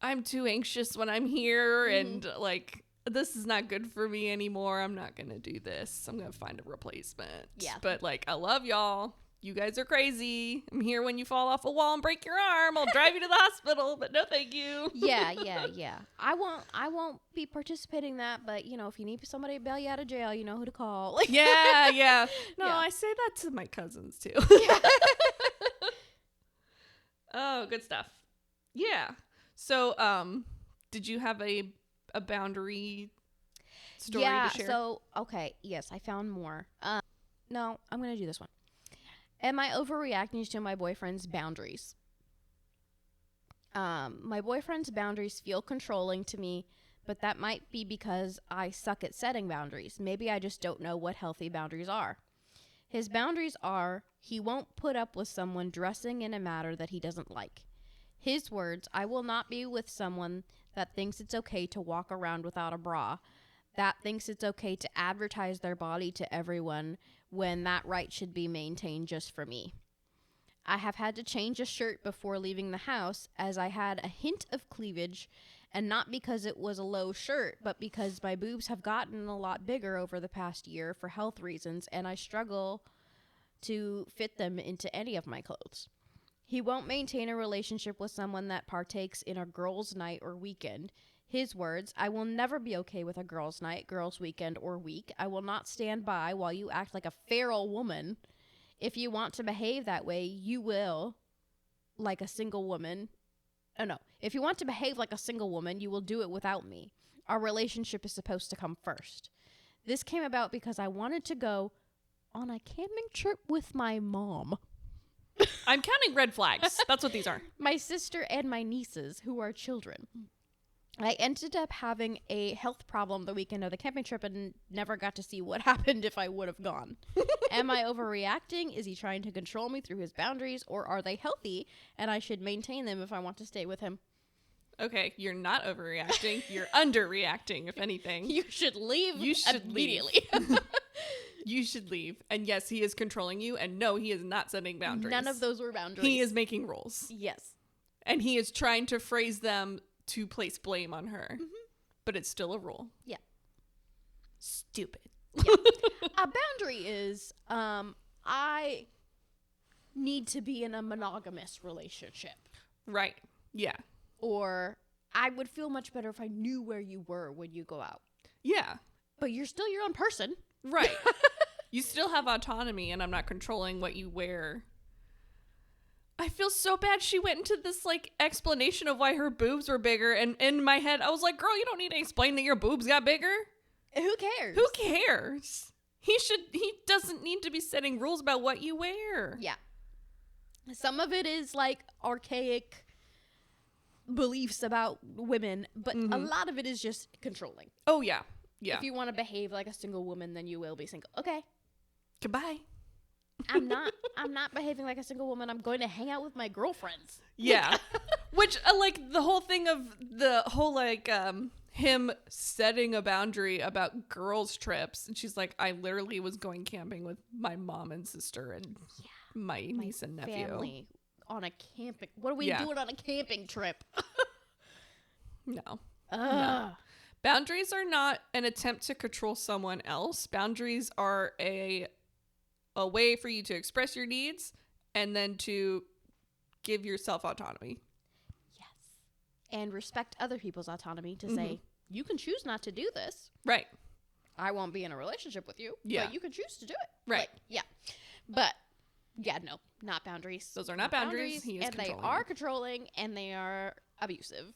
B: I'm too anxious when I'm here. And like, this is not good for me anymore. I'm not going to do this. I'm going to find a replacement. Yeah. But like, I love y'all. You guys are crazy. I'm here when you fall off a wall and break your arm. I'll drive you to the hospital, but no thank you.
A: Yeah. I won't be participating in that, but if you need somebody to bail you out of jail, you know who to call.
B: Yeah. No, yeah. I say that to my cousins too. Yeah. Oh, good stuff. Yeah. So, did you have a boundary story to share?
A: So, okay. Yes, I found more. No, I'm going to do this one. Am I overreacting to my boyfriend's boundaries? My boyfriend's boundaries feel controlling to me, but that might be because I suck at setting boundaries. Maybe I just don't know what healthy boundaries are. His boundaries are, he won't put up with someone dressing in a manner that he doesn't like. His words, I will not be with someone that thinks it's okay to walk around without a bra, that thinks it's okay to advertise their body to everyone when that right should be maintained just for me. I have had to change a shirt before leaving the house as I had a hint of cleavage, and not because it was a low shirt, but because my boobs have gotten a lot bigger over the past year for health reasons, and I struggle to fit them into any of my clothes. He won't maintain a relationship with someone that partakes in a girls' night or weekend. His words, I will never be okay with a girls' night, girls' weekend, or week. I will not stand by while you act like a feral woman. If you want to behave that way, you will, like a single woman. Oh, no. If you want to behave like a single woman, you will do it without me. Our relationship is supposed to come first. This came about because I wanted to go on a camping trip with my mom,
B: I'm counting red flags. That's what these are.
A: my sister, and my nieces, who are children. I ended up having a health problem the weekend of the camping trip and never got to see what happened if I would have gone. Am I overreacting? Is he trying to control me through his boundaries, or are they healthy and I should maintain them if I want to stay with him?
B: Okay, you're not overreacting. You're underreacting, if anything.
A: You should leave
B: You should
A: immediately.
B: You should leave. And yes, he is controlling you. And no, he is not setting boundaries.
A: None of those were boundaries.
B: He is making rules.
A: Yes.
B: And he is trying to phrase them to place blame on her. Mm-hmm. But it's still a rule.
A: Yeah.
B: Stupid.
A: Yeah. A boundary is, I need to be in a monogamous relationship.
B: Right. Yeah.
A: Or I would feel much better if I knew where you were when you go out.
B: Yeah.
A: But you're still your own person.
B: Right. You still have autonomy, and I'm not controlling what you wear. I feel so bad she went into this, like, explanation of why her boobs were bigger, and in my head, I was like, girl, you don't need to explain that your boobs got bigger.
A: Who cares?
B: Who cares? He doesn't need to be setting rules about what you wear.
A: Yeah. Some of it is, like, archaic beliefs about women, but a lot of it is just controlling.
B: Oh, yeah. Yeah.
A: If you want to behave like a single woman, then you will be single. Okay.
B: Goodbye.
A: I'm not behaving like a single woman. I'm going to hang out with my girlfriends.
B: Yeah. Which, like, the whole thing of the whole, like, him setting a boundary about girls' trips. And she's like, I literally was going camping with my mom and sister and my niece and nephew.
A: Family on a camping. What are we doing on a camping trip?
B: No. No. Boundaries are not an attempt to control someone else. Boundaries are a way for you to express your needs and then to give yourself autonomy.
A: Yes. And respect other people's autonomy to say, you can choose not to do this.
B: Right.
A: I won't be in a relationship with you.
B: Yeah.
A: But you can choose to do it.
B: Right.
A: Like, yeah. But, yeah, no, not boundaries.
B: Those are not boundaries. He is
A: and
B: controlling.
A: they are controlling and they are abusive.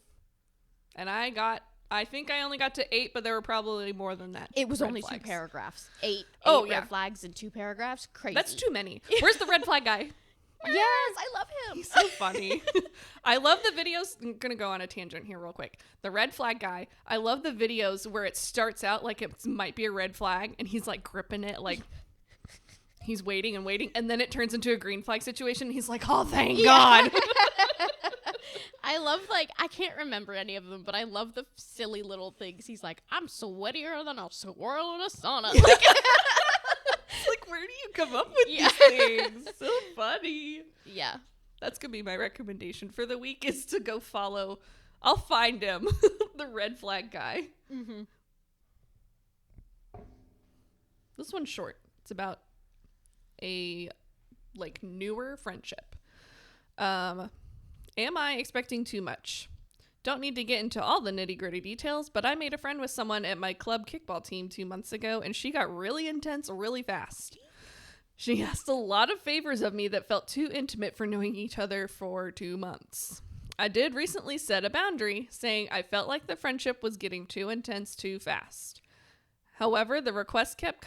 B: And I think I only got to 8, but there were probably more than that.
A: It was
B: red
A: only
B: flags.
A: 2 paragraphs. 8 red flags in 2 paragraphs. Crazy.
B: That's too many. Where's the red flag guy?
A: Yes, I love him.
B: He's so funny. I love the videos. I'm going to go on a tangent here real quick. The red flag guy. I love the videos where it starts out like it might be a red flag and he's like gripping it like he's waiting and waiting. And then it turns into a green flag situation. He's like, oh, thank God.
A: I love, like, I can't remember any of them, but I love the silly little things. He's like, I'm sweatier than a swirl in a sauna.
B: Like, where do you come up with these things? So funny.
A: Yeah.
B: That's going to be my recommendation for the week is to go follow. I'll find him. The red flag guy. Mm-hmm. This one's short. It's about a, like, newer friendship. Am I expecting too much? Don't need to get into all the nitty-gritty details, but I made a friend with someone at my club kickball team 2 months ago, and she got really intense really fast. She asked a lot of favors of me that felt too intimate for knowing each other for 2 months. I did recently set a boundary, saying I felt like the friendship was getting too intense too fast. However, the requests keep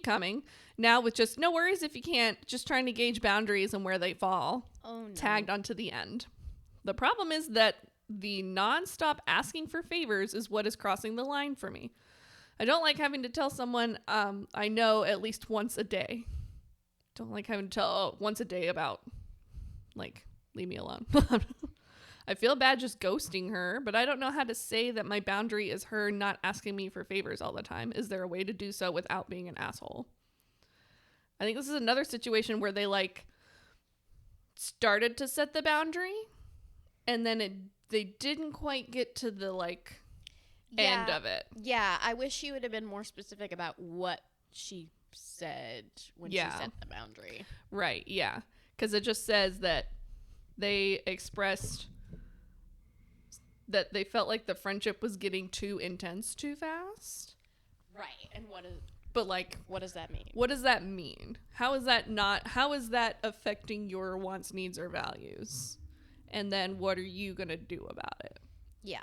B: coming, now with just no worries if you can't, just trying to gauge boundaries and where they fall.
A: Oh, no.
B: Tagged onto the end. The problem is that the non-stop asking for favors is what is crossing the line for me. I don't like having to tell someone I know at least once a day. don't like having to tell once a day about, like, leave me alone. I feel bad just ghosting her, but I don't know how to say that my boundary is her not asking me for favors all the time. Is there a way to do so without being an asshole? I think this is another situation where they, like, started to set the boundary, and then they didn't quite get to the, like, end of it.
A: Yeah, I wish she would have been more specific about what she said when she set the boundary.
B: Right, yeah. Because it just says that they expressed that they felt like the friendship was getting too intense too fast.
A: Right, and what does that mean?
B: What does that mean? How is that affecting your wants, needs, or values? And then what are you going to do about it?
A: Yeah.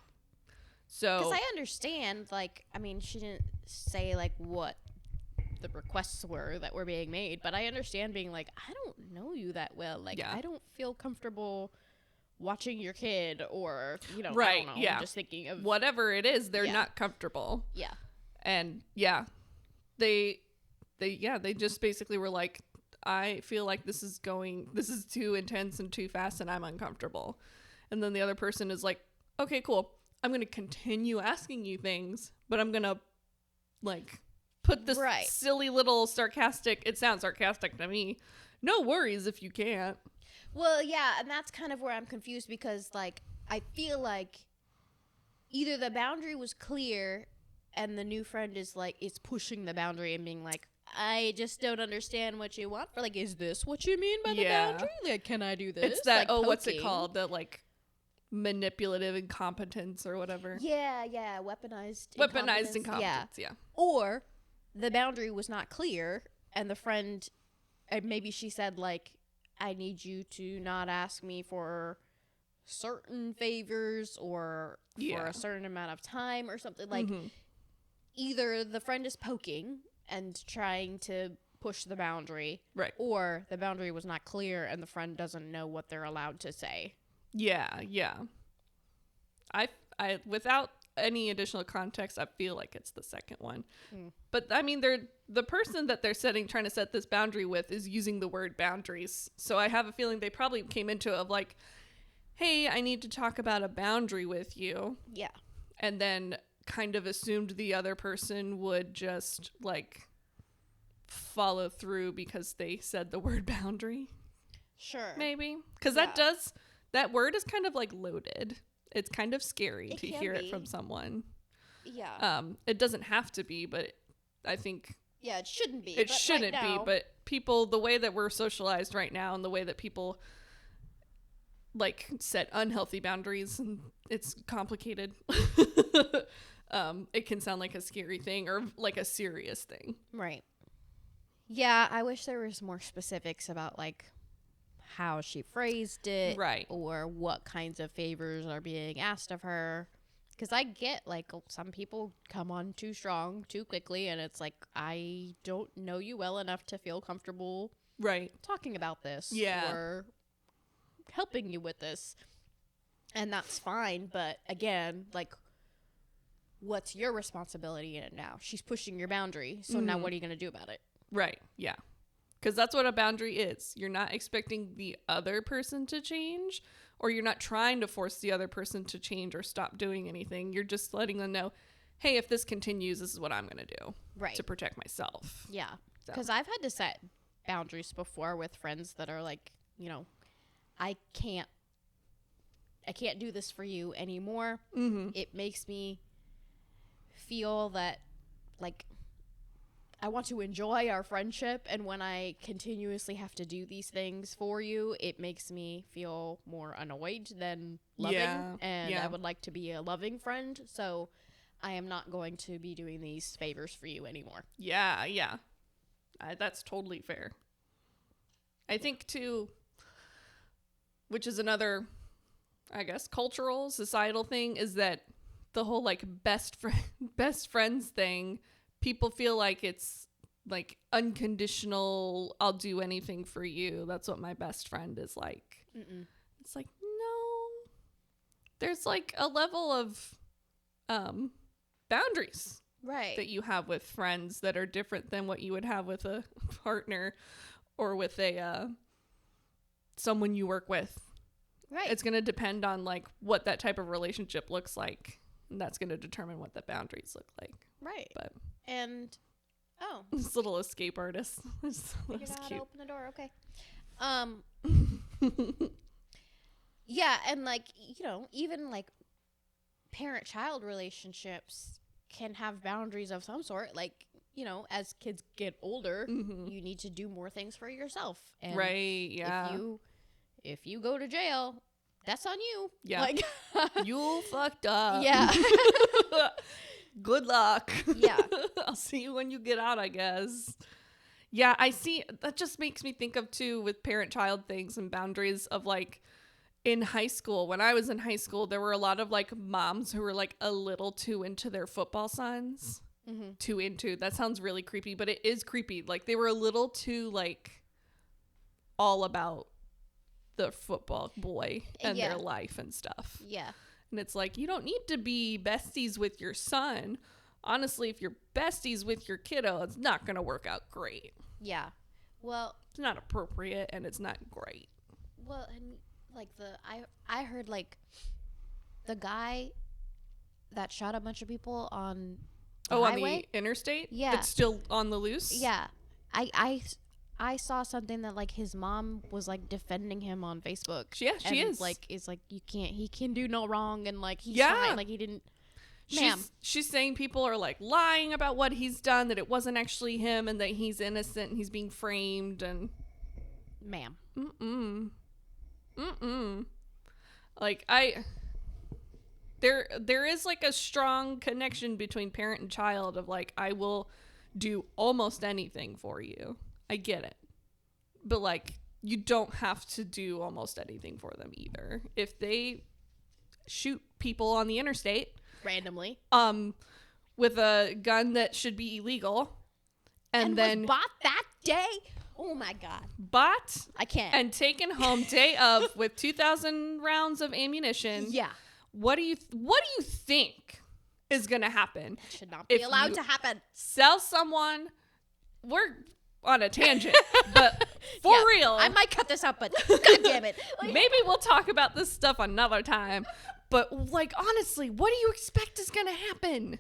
B: So,
A: because I understand, like, I mean, she didn't say, like, what the requests were that were being made, but I understand being like, I don't know you that well. Like, I don't feel comfortable watching your kid, or, you know,
B: right,
A: I don't know. I'm just thinking of
B: whatever it is, they're not comfortable.
A: Yeah.
B: And they just basically were like, I feel like this is too intense and too fast and I'm uncomfortable. And then the other person is like, okay, cool. I'm going to continue asking you things, but I'm going to, like, put this silly little sarcastic, it sounds sarcastic to me, no worries if you can't.
A: Well, yeah, and that's kind of where I'm confused, because, like, I feel like either the boundary was clear and the new friend is, like, is pushing the boundary and being like, I just don't understand what you want. Or, like, is this what you mean by the boundary? Like, can I do this?
B: It's that,
A: like,
B: what's it called? The, like, manipulative incompetence or whatever.
A: Yeah, weaponized
B: incompetence, yeah.
A: Or the boundary was not clear, and the friend, maybe she said, like, I need you to not ask me for certain favors or for a certain amount of time or something. Like, either the friend is poking and trying to push the boundary,
B: right,
A: or the boundary was not clear and the friend doesn't know what they're allowed to say. Yeah.
B: I without any additional context, I feel like it's the second one. But I mean, the person that they're trying to set this boundary with is using the word boundaries. So I have a feeling they probably came into it of like, hey, I need to talk about a boundary with you.
A: Yeah.
B: And then kind of assumed the other person would just, like, follow through because they said the word boundary.
A: Sure.
B: Maybe. Because that word is kind of, like, loaded. It's kind of scary to hear it from someone.
A: Yeah.
B: It doesn't have to be, but I think...
A: Yeah, it shouldn't be.
B: It shouldn't be, but people, the way that we're socialized right now and the way that people, like, set unhealthy boundaries, and it's complicated. It can sound like a scary thing or, like, a serious thing.
A: Right. Yeah, I wish there was more specifics about, like, how she phrased it,
B: right,
A: or what kinds of favors are being asked of her, because I get, like, some people come on too strong too quickly, and it's like, I don't know you well enough to feel comfortable talking about this or helping you with this, and that's fine. But again, like, what's your responsibility in it now? She's pushing your boundary, so now what are you going to do about it?
B: Right. Yeah. Because that's what a boundary is. You're not expecting the other person to change, or you're not trying to force the other person to change or stop doing anything. You're just letting them know, hey, if this continues, this is what I'm going to do to protect myself.
A: Yeah. Because I've had to set boundaries before with friends that are like, you know, I can't do this for you anymore. It makes me feel that, like, I want to enjoy our friendship, and when I continuously have to do these things for you, it makes me feel more annoyed than loving, and I would like to be a loving friend, so I am not going to be doing these favors for you anymore.
B: Yeah. That's totally fair. I think, too, which is another, I guess, cultural, societal thing, is that the whole, like, best friends thing, people feel like it's, like, unconditional, I'll do anything for you. That's what my best friend is like. It's like, no. There's, like, a level of boundaries that you have with friends that are different than what you would have with a partner or with a someone you work with.
A: Right.
B: It's going to depend on like what that type of relationship looks like. And that's going to determine what the boundaries look like.
A: Right.
B: But
A: this
B: little escape artist.
A: figured out how to open the door. Okay. Yeah, and like, you know, even like parent-child relationships can have boundaries of some sort. Like, you know, as kids get older, you need to do more things for yourself. And
B: right, yeah.
A: If you go to jail, that's on you.
B: Yeah.
A: Like,
B: you fucked up.
A: Yeah.
B: Good luck.
A: Yeah.
B: I'll see you when you get out, I guess. Yeah, I see. That just makes me think of, too, with parent-child things and boundaries of, like, in high school. When I was in high school, there were a lot of, like, moms who were, like, a little too into their football sons. Too into. That sounds really creepy, but it is creepy. Like, they were a little too, like, all about the football boy and their life and stuff.
A: Yeah.
B: And it's like, you don't need to be besties with your son. Honestly, if you're besties with your kiddo, it's not going to work out great.
A: Yeah. Well,
B: it's not appropriate and it's not great.
A: Well, and like I heard like the guy that shot a bunch of people on the highway?
B: On the interstate?
A: Yeah.
B: It's still on the loose?
A: Yeah. I saw something that like his mom was like defending him on Facebook.
B: Yeah, she is.
A: Like, it's like he can do no wrong, and like he's
B: yeah.
A: fine. Like he didn't. Ma'am.
B: She's saying people are like lying about what he's done, that it wasn't actually him, and that he's innocent and he's being framed. And
A: ma'am.
B: Like there is like a strong connection between parent and child of like, I will do almost anything for you. I get it. But like, you don't have to do almost anything for them either. If they shoot people on the interstate
A: randomly,
B: with a gun that should be illegal, and then
A: was bought that day. Oh my God.
B: Bought.
A: I can't.
B: And taken home day of with 2,000 rounds of ammunition.
A: Yeah.
B: What do you think is going to happen?
A: That should not be allowed to happen.
B: Sell someone. We're on a tangent, but for real.
A: I might cut this out, but God damn it.
B: Like, maybe we'll talk about this stuff another time. But like, honestly, what do you expect is going to happen?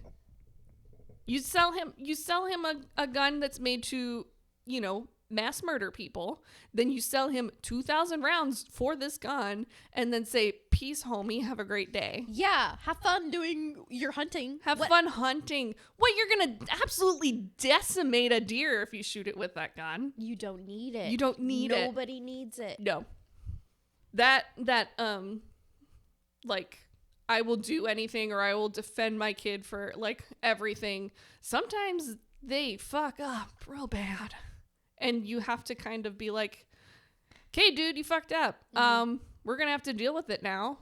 B: You sell him a gun that's made to, you know, mass murder people. Then you sell him 2,000 rounds for this gun and then say, peace, homie. Have a great day.
A: Yeah. Have fun doing your hunting.
B: Have fun hunting. What, you're going to absolutely decimate a deer if you shoot it with that gun.
A: You don't need it.
B: You don't need it.
A: Nobody needs it.
B: No. Like, I will do anything, or I will defend my kid for like everything. Sometimes they fuck up real bad. And you have to kind of be like, okay, dude, you fucked up. We're going to have to deal with it now.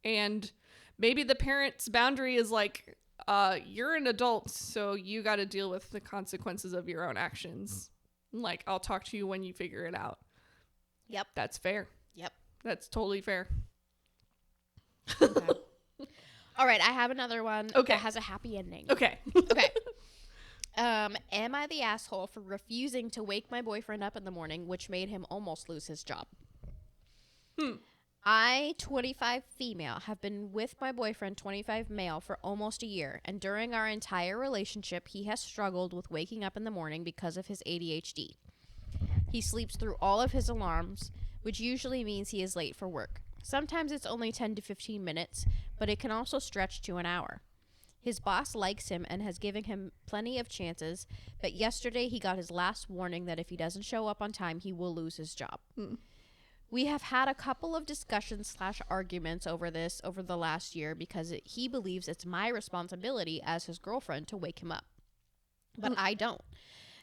B: And maybe the parent's boundary is like, you're an adult, so you got to deal with the consequences of your own actions. Like, I'll talk to you when you figure it out.
A: Yep.
B: That's fair.
A: Yep.
B: That's totally fair.
A: Okay. All right, I have another one
B: that
A: has a happy ending.
B: Okay.
A: Okay. Am I the asshole for refusing to wake my boyfriend up in the morning, which made him almost lose his job? I, 25 female, have been with my boyfriend, 25 male, for almost a year, and during our entire relationship, he has struggled with waking up in the morning because of his ADHD. He sleeps through all of his alarms, which usually means he is late for work. Sometimes it's only 10 to 15 minutes, but it can also stretch to an hour. His boss likes him and has given him plenty of chances, but yesterday he got his last warning that if he doesn't show up on time, he will lose his job. We have had a couple of discussions / arguments over this over the last year because he believes it's my responsibility as his girlfriend to wake him up. But I don't.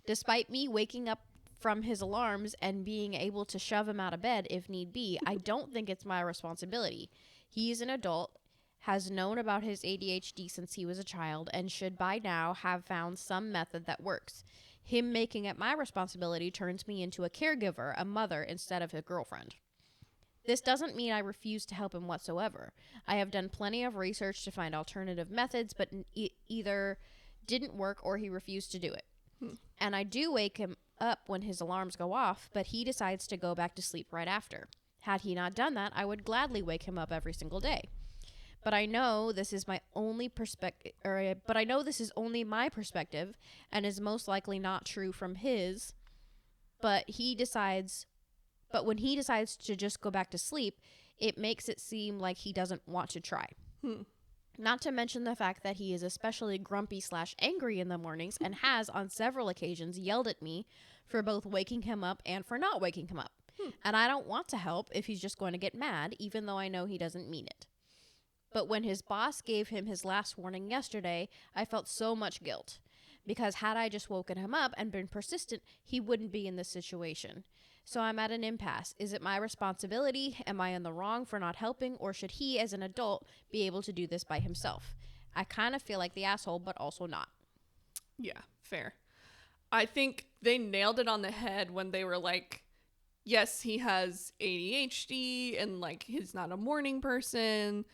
A: Despite me waking up from his alarms and being able to shove him out of bed if need be, I don't think it's my responsibility. He is an adult, has known about his ADHD since he was a child, and should by now have found some method that works. Him making it my responsibility turns me into a caregiver, a mother, instead of a girlfriend. This doesn't mean I refuse to help him whatsoever. I have done plenty of research to find alternative methods, but either didn't work or he refused to do it. And I do wake him up when his alarms go off, but he decides to go back to sleep right after. Had he not done that, I would gladly wake him up every single day. But I know this is my only perspective, but I know this is only my perspective and is most likely not true from his. But when he decides to just go back to sleep, it makes it seem like he doesn't want to try. Not to mention the fact that he is especially grumpy/angry in the mornings and has on several occasions yelled at me for both waking him up and for not waking him up. And I don't want to help if he's just going to get mad, even though I know he doesn't mean it. But when his boss gave him his last warning yesterday, I felt so much guilt. Because had I just woken him up and been persistent, he wouldn't be in this situation. So I'm at an impasse. Is it my responsibility? Am I in the wrong for not helping? Or should he, as an adult, be able to do this by himself? I kind of feel like the asshole, but also not.
B: Yeah, fair. I think they nailed it on the head when they were like, yes, he has ADHD and like he's not a morning person,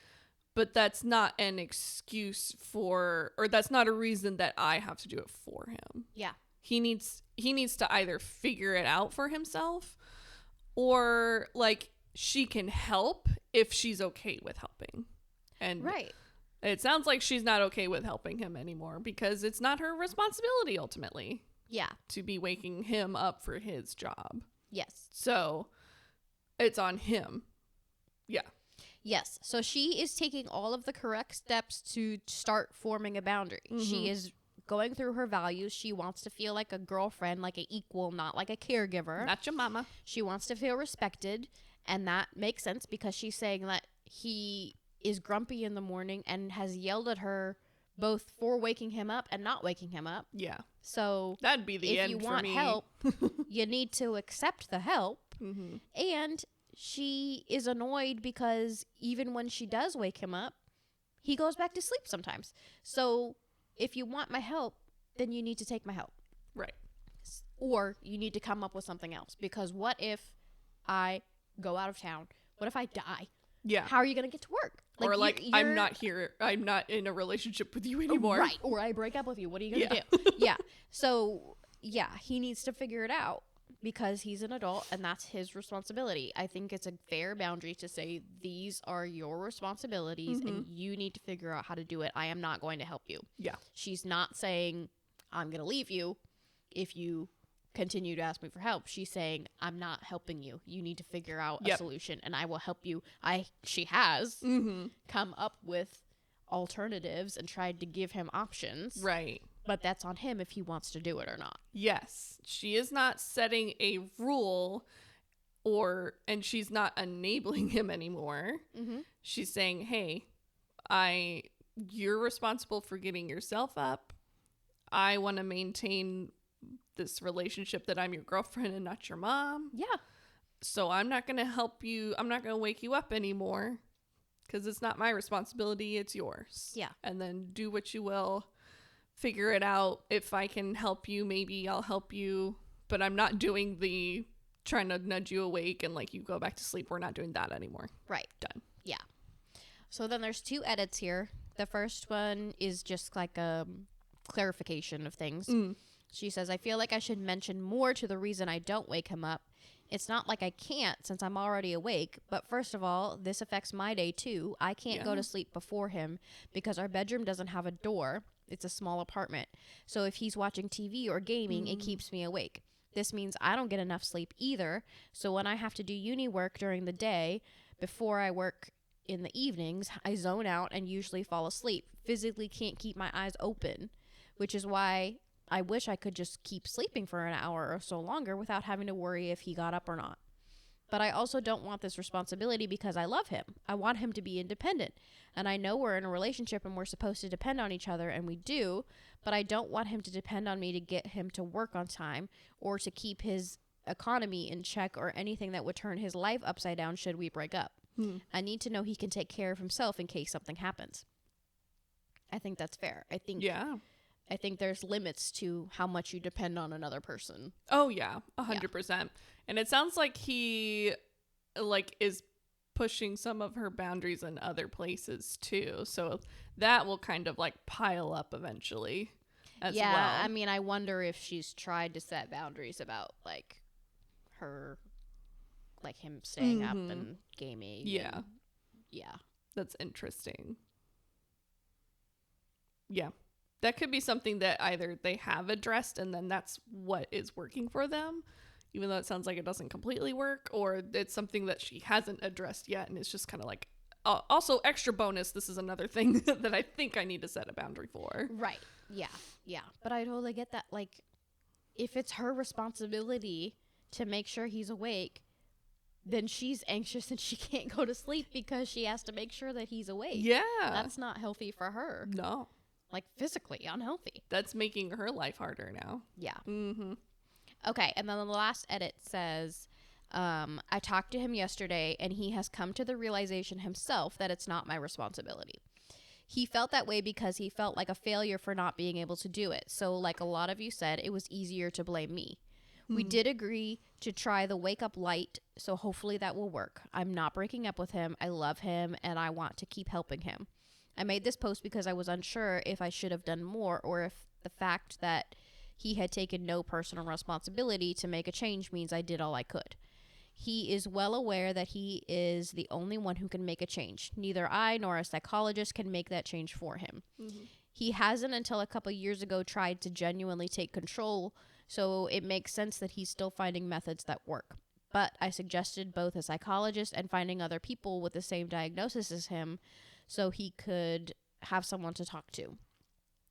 B: but that's not an excuse for, or that's not a reason that I have to do it for him.
A: Yeah.
B: He needs to either figure it out for himself, or like she can help if she's okay with helping. And
A: right.
B: It sounds like she's not okay with helping him anymore because it's not her responsibility ultimately.
A: Yeah.
B: To be waking him up for his job.
A: Yes.
B: So it's on him. Yeah.
A: Yes. So she is taking all of the correct steps to start forming a boundary. Mm-hmm. She is going through her values. She wants to feel like a girlfriend, like an equal, not like a caregiver.
B: Not your mama.
A: She wants to feel respected. And that makes sense because she's saying that he is grumpy in the morning and has yelled at her both for waking him up and not waking him up.
B: Yeah.
A: So
B: that'd be the end for me.
A: If you want help, you need to accept the help.
B: Mm-hmm.
A: And she is annoyed because even when she does wake him up, he goes back to sleep sometimes. So if you want my help, then you need to take my help.
B: Right.
A: Or you need to come up with something else. Because what if I go out of town? What if I die?
B: Yeah.
A: How are you going to get to work?
B: Or like, I'm not here. I'm not in a relationship with you anymore.
A: Right. Or I break up with you. What are you going to do? Yeah. So, yeah, he needs to figure it out because he's an adult and that's his responsibility. I think it's a fair boundary to say these are your responsibilities and you need to figure out how to do it. I am not going to help you.
B: Yeah.
A: She's not saying, I'm going to leave you if you continue to ask me for help. She's saying, I'm not helping you. You need to figure out a solution and I will help you. She has come up with alternatives and tried to give him options.
B: Right.
A: But that's on him if he wants to do it or not.
B: Yes. She is not setting a rule and she's not enabling him anymore. Mm-hmm. She's saying, hey, you're responsible for getting yourself up. I want to maintain this relationship that I'm your girlfriend and not your mom.
A: Yeah.
B: So I'm not going to help you. I'm not going to wake you up anymore because it's not my responsibility. It's yours.
A: Yeah.
B: And then do what you will. Figure it out. If I can help you, maybe I'll help you. But I'm not doing the trying to nudge you awake and like you go back to sleep. We're not doing that anymore.
A: Right.
B: Done.
A: Yeah. So then there's 2 edits here. The first one is just like a clarification of things. She says, I feel like I should mention more to the reason I don't wake him up. It's not like I can't since I'm already awake, but first of all, this affects my day too. I can't go to sleep before him because our bedroom doesn't have a door. It's a small apartment. So if he's watching TV or gaming, it keeps me awake. This means I don't get enough sleep either. So when I have to do uni work during the day, before I work in the evenings, I zone out and usually fall asleep. Physically can't keep my eyes open, which is why I wish I could just keep sleeping for an hour or so longer without having to worry if he got up or not. But I also don't want this responsibility because I love him. I want him to be independent. And I know we're in a relationship and we're supposed to depend on each other, and we do, but I don't want him to depend on me to get him to work on time or to keep his economy in check or anything that would turn his life upside down should we break up. I need to know he can take care of himself in case something happens. I think that's fair. I think there's limits to how much you depend on another person.
B: Oh yeah, 100%. And it sounds like he is pushing some of her boundaries in other places too. So that will kind of pile up eventually. as
A: yeah,
B: well.
A: I mean, I wonder if she's tried to set boundaries about, like, her, like, him staying up and gaming.
B: Yeah.
A: And, yeah.
B: That's interesting. Yeah. That could be something that either they have addressed and then that's what is working for them, even though it sounds like it doesn't completely work, or it's something that she hasn't addressed yet and it's just kind of like, also extra bonus, this is another thing that I think I need to set a boundary for.
A: Right. Yeah. Yeah. But I totally get that. Like, if it's her responsibility to make sure he's awake, then she's anxious and she can't go to sleep because she has to make sure that he's awake.
B: Yeah.
A: That's not healthy for her.
B: No.
A: Like, physically unhealthy.
B: That's making her life harder now.
A: Yeah.
B: Mm-hmm.
A: Okay, and then the last edit says, I talked to him yesterday, and he has come to the realization himself that it's not my responsibility. He felt that way because he felt like a failure for not being able to do it. So, like a lot of you said, it was easier to blame me. We did agree to try the wake up light, so hopefully that will work. I'm not breaking up with him. I love him, and I want to keep helping him. I made this post because I was unsure if I should have done more or if the fact that he had taken no personal responsibility to make a change means I did all I could. He is well aware that he is the only one who can make a change. Neither I nor a psychologist can make that change for him. Mm-hmm. He hasn't until a couple years ago tried to genuinely take control, so it makes sense that he's still finding methods that work. But I suggested both a psychologist and finding other people with the same diagnosis as him so he could have someone to talk to.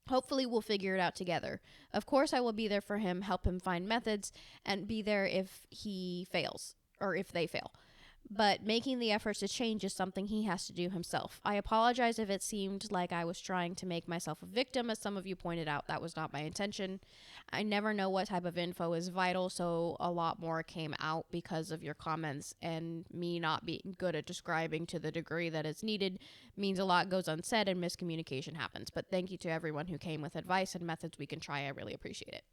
A: Hopefully we'll figure it out together. Of course I will be there for him, help him find methods, and be there if he fails, or if they fail. But making the efforts to change is something he has to do himself. I apologize if it seemed like I was trying to make myself a victim, as some of you pointed out. That was not my intention. I never know what type of info is vital, so a lot more came out because of your comments, and me not being good at describing to the degree that it's needed means a lot goes unsaid and miscommunication happens. But thank you to everyone who came with advice and methods we can try. I really appreciate it.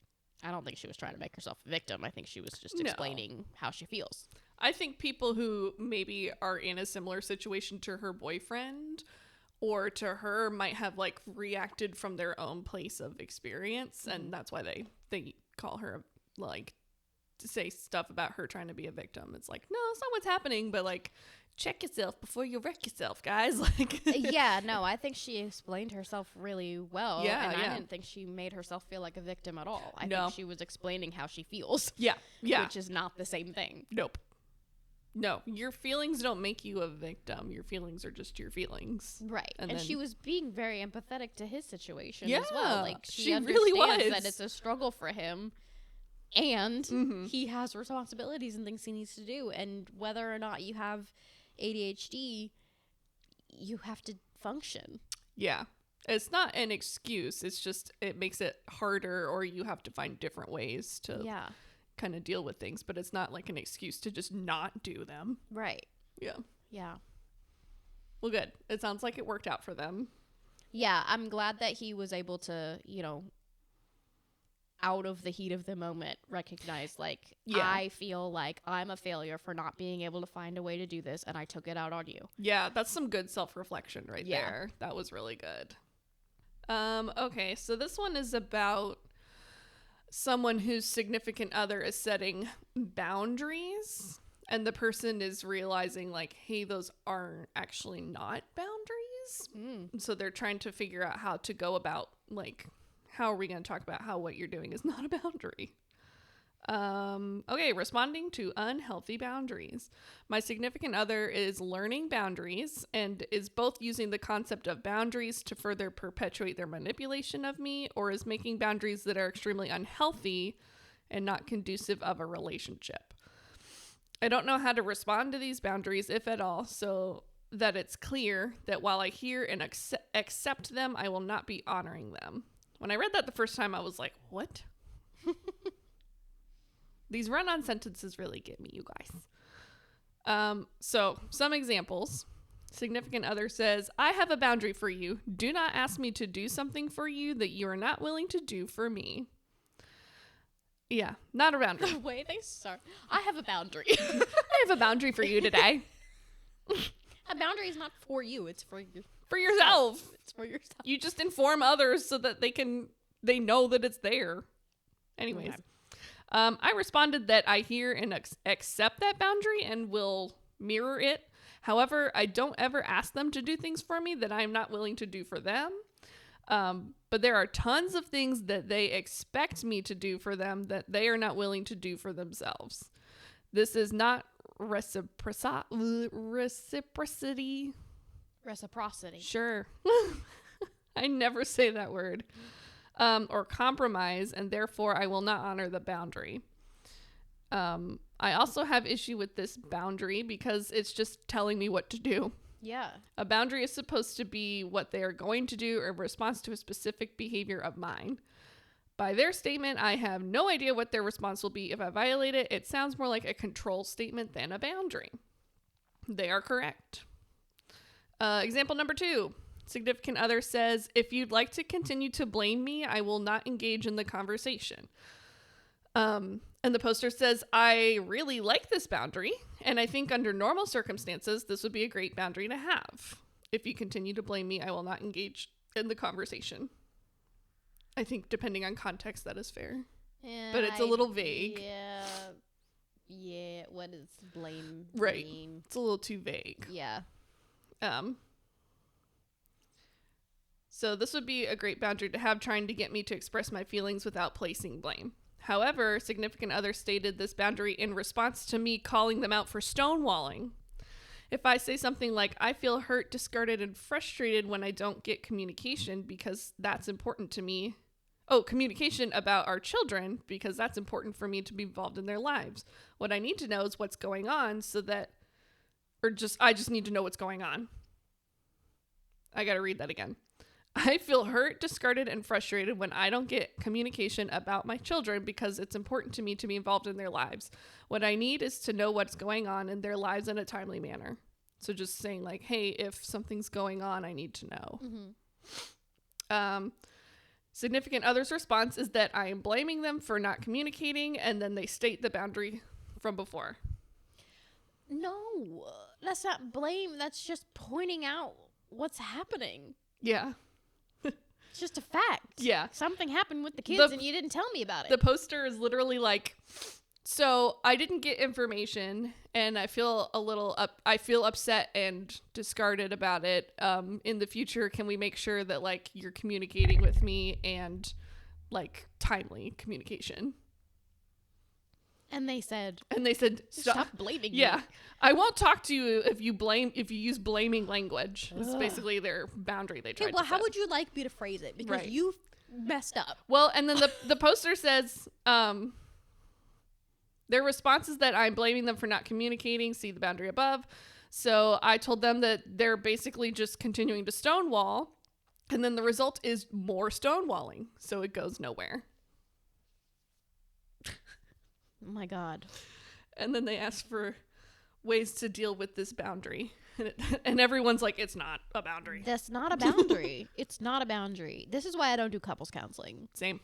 A: I don't think she was trying to make herself a victim. I think she was just explaining how she feels.
B: I think people who maybe are in a similar situation to her boyfriend or to her might have like reacted from their own place of experience. And that's why they call her, like, to say stuff about her trying to be a victim. It's like, no, that's not what's happening. But like, check yourself before you wreck yourself, guys. Like,
A: yeah, no, I think she explained herself really well.
B: Yeah,
A: and
B: yeah.
A: I didn't think she made herself feel like a victim at all. I
B: No.
A: think she was explaining how she feels.
B: Yeah.
A: Which is not the same thing.
B: Nope. No, your feelings don't make you a victim. Your feelings are just your feelings.
A: Right. And
B: then,
A: she was being very empathetic to his situation
B: yeah,
A: as well. Like, she
B: really
A: understands
B: was.
A: that it's a struggle for him. And he has responsibilities and things he needs to do. And whether or not you have ADHD, you have to function.
B: Yeah. It's not an excuse. It's just, it makes it harder, or you have to find different ways to kind of deal with things. But it's not like an excuse to just not do them.
A: Right.
B: Yeah.
A: Yeah.
B: Well, good. It sounds like it worked out for them.
A: Yeah. I'm glad that he was able to, out of the heat of the moment, recognize, like, I feel like I'm a failure for not being able to find a way to do this, and I took it out on you.
B: Yeah, that's some good self-reflection right there. That was really good. Okay, so this one is about someone whose significant other is setting boundaries, and the person is realizing, like, hey, those are actually not boundaries. So they're trying to figure out how to go about, like, how are we going to talk about how what you're doing is not a boundary? Okay, responding to unhealthy boundaries. My significant other is learning boundaries and is both using the concept of boundaries to further perpetuate their manipulation of me, or is making boundaries that are extremely unhealthy and not conducive of a relationship. I don't know how to respond to these boundaries, if at all, so that it's clear that while I hear and accept them, I will not be honoring them. When I read that the first time, I was like, what? These run-on sentences really get me, you guys. So, some examples. Significant other says, I have a boundary for you. Do not ask me to do something for you that you are not willing to do for me. Yeah, not a boundary.
A: The way they start. I have a boundary.
B: I have a boundary for you today.
A: A boundary is not for you. It's for you.
B: For yourself.
A: It's for yourself.
B: You just inform others so that they can they know that it's there. Anyways.
A: Okay.
B: I responded that I hear and accept that boundary and will mirror it. However, I don't ever ask them to do things for me that I'm not willing to do for them. But there are tons of things that they expect me to do for them that they are not willing to do for themselves. This is not reciprocity.
A: Reciprocity.
B: Sure. I never say that word. Or compromise, and therefore I will not honor the boundary. I also have issue with this boundary because it's just telling me what to do.
A: Yeah.
B: A boundary is supposed to be what they are going to do in response to a specific behavior of mine. By their statement, I have no idea what their response will be if I violate it. It sounds more like a control statement than a boundary. They are correct. Example number 2. Significant other says, if you'd like to continue to blame me, I will not engage in the conversation. And the poster says, I really like this boundary, and I think under normal circumstances, this would be a great boundary to have. If you continue to blame me, I will not engage in the conversation. I think depending on context, that is fair.
A: Yeah,
B: but it's a little vague.
A: Yeah. What is blame?
B: Right.
A: Mean?
B: It's a little too vague.
A: Yeah.
B: So this would be a great boundary to have, trying to get me to express my feelings without placing blame. However, significant other stated this boundary in response to me calling them out for stonewalling. If I say something like, I feel hurt, discarded, and frustrated when I don't get communication because that's important to me. Oh, communication about our children because that's important for me to be involved in their lives. What I need to know is what's going on I just need to know what's going on. I gotta read that again. I feel hurt, discarded, and frustrated when I don't get communication about my children because it's important to me to be involved in their lives. What I need is to know what's going on in their lives in a timely manner. So just saying like, hey, if something's going on, I need to know. Mm-hmm. Significant other's response is that I am blaming them for not communicating, and then they state the boundary from before.
A: No, that's not blame. That's just pointing out what's happening.
B: Yeah.
A: It's just a fact.
B: Yeah.
A: Something happened with the kids and you didn't tell me about it.
B: The poster is literally like, so I didn't get information and I feel I feel upset and discarded about it. In the future, can we make sure that like you're communicating with me and like timely communication?
A: And they said,
B: stop
A: blaming me.
B: Yeah. I won't talk to you if you use blaming language. It's basically their boundary they tried to set.
A: How would you like me to phrase it? Because you messed up.
B: Well, and then the poster says, their response is that I'm blaming them for not communicating. See the boundary above. So I told them that they're basically just continuing to stonewall. And then the result is more stonewalling. So it goes nowhere.
A: Oh my God.
B: And then they asked for ways to deal with this boundary. And everyone's like, it's not a boundary.
A: That's not a boundary. It's not a boundary. This is why I don't do couples counseling.
B: Same.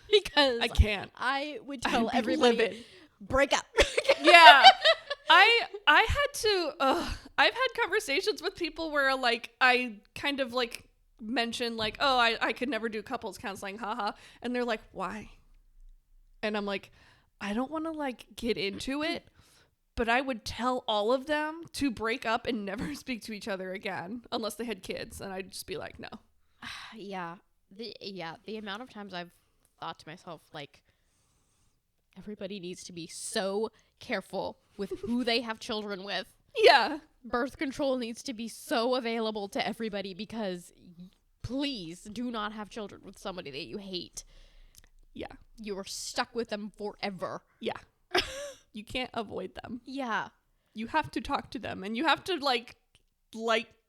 A: Because
B: I can't.
A: I would tell everybody,
B: livid.
A: Break up.
B: Yeah. I had to, I've had conversations with people where like, I kind of like mention like, oh, I could never do couples counseling. Haha. And they're like, why? And I'm like, I don't want to like get into it, but I would tell all of them to break up and never speak to each other again unless they had kids. And I'd just be like, no.
A: Yeah. The amount of times I've thought to myself, like, everybody needs to be so careful with who they have children with.
B: Yeah.
A: Birth control needs to be so available to everybody because please do not have children with somebody that you hate.
B: Yeah.
A: You are stuck with them forever.
B: Yeah. You can't avoid them.
A: Yeah.
B: You have to talk to them, and you have to like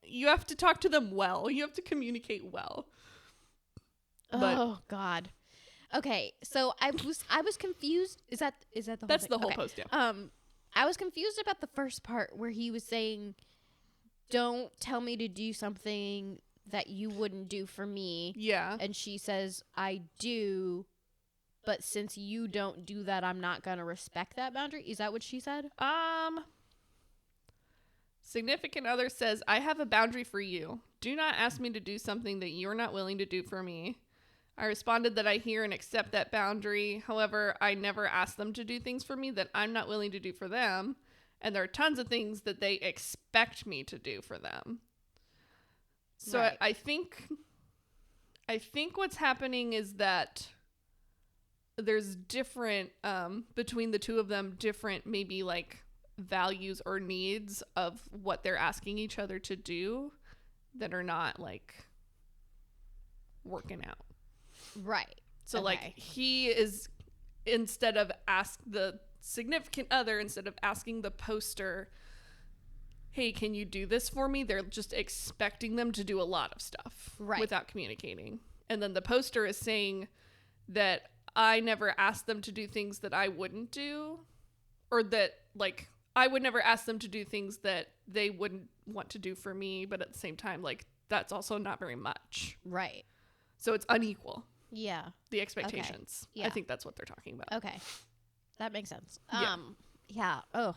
B: you have to talk to them well. You have to communicate well.
A: Oh God. Okay, so I was confused. Is that the whole
B: That's
A: thing?
B: the whole
A: Okay.
B: post, yeah.
A: I was confused about the first part where he was saying, "Don't tell me to do something that you wouldn't do for me."
B: Yeah.
A: And she says, "I do, but since you don't do that, I'm not going to respect that boundary." Is that what she said?
B: Significant other says, I have a boundary for you. Do not ask me to do something that you're not willing to do for me. I responded that I hear and accept that boundary. However, I never ask them to do things for me that I'm not willing to do for them. And there are tons of things that they expect me to do for them. So
A: Right.
B: I think what's happening is that there's different, between the two of them, different maybe like values or needs of what they're asking each other to do that are not like working out.
A: Right.
B: So
A: Okay.
B: like he is, instead of the significant other, instead of asking the poster, hey, can you do this for me? They're just expecting them to do a lot of stuff without communicating. And then the poster is saying that I never asked them to do things that I wouldn't do, or that like I would never ask them to do things that they wouldn't want to do for me. But at the same time, like that's also not very much.
A: Right.
B: So it's unequal.
A: Yeah.
B: The expectations.
A: Okay. Yeah.
B: I think that's what they're talking about.
A: Okay. That makes sense.
B: Yeah.
A: Yeah. Oh.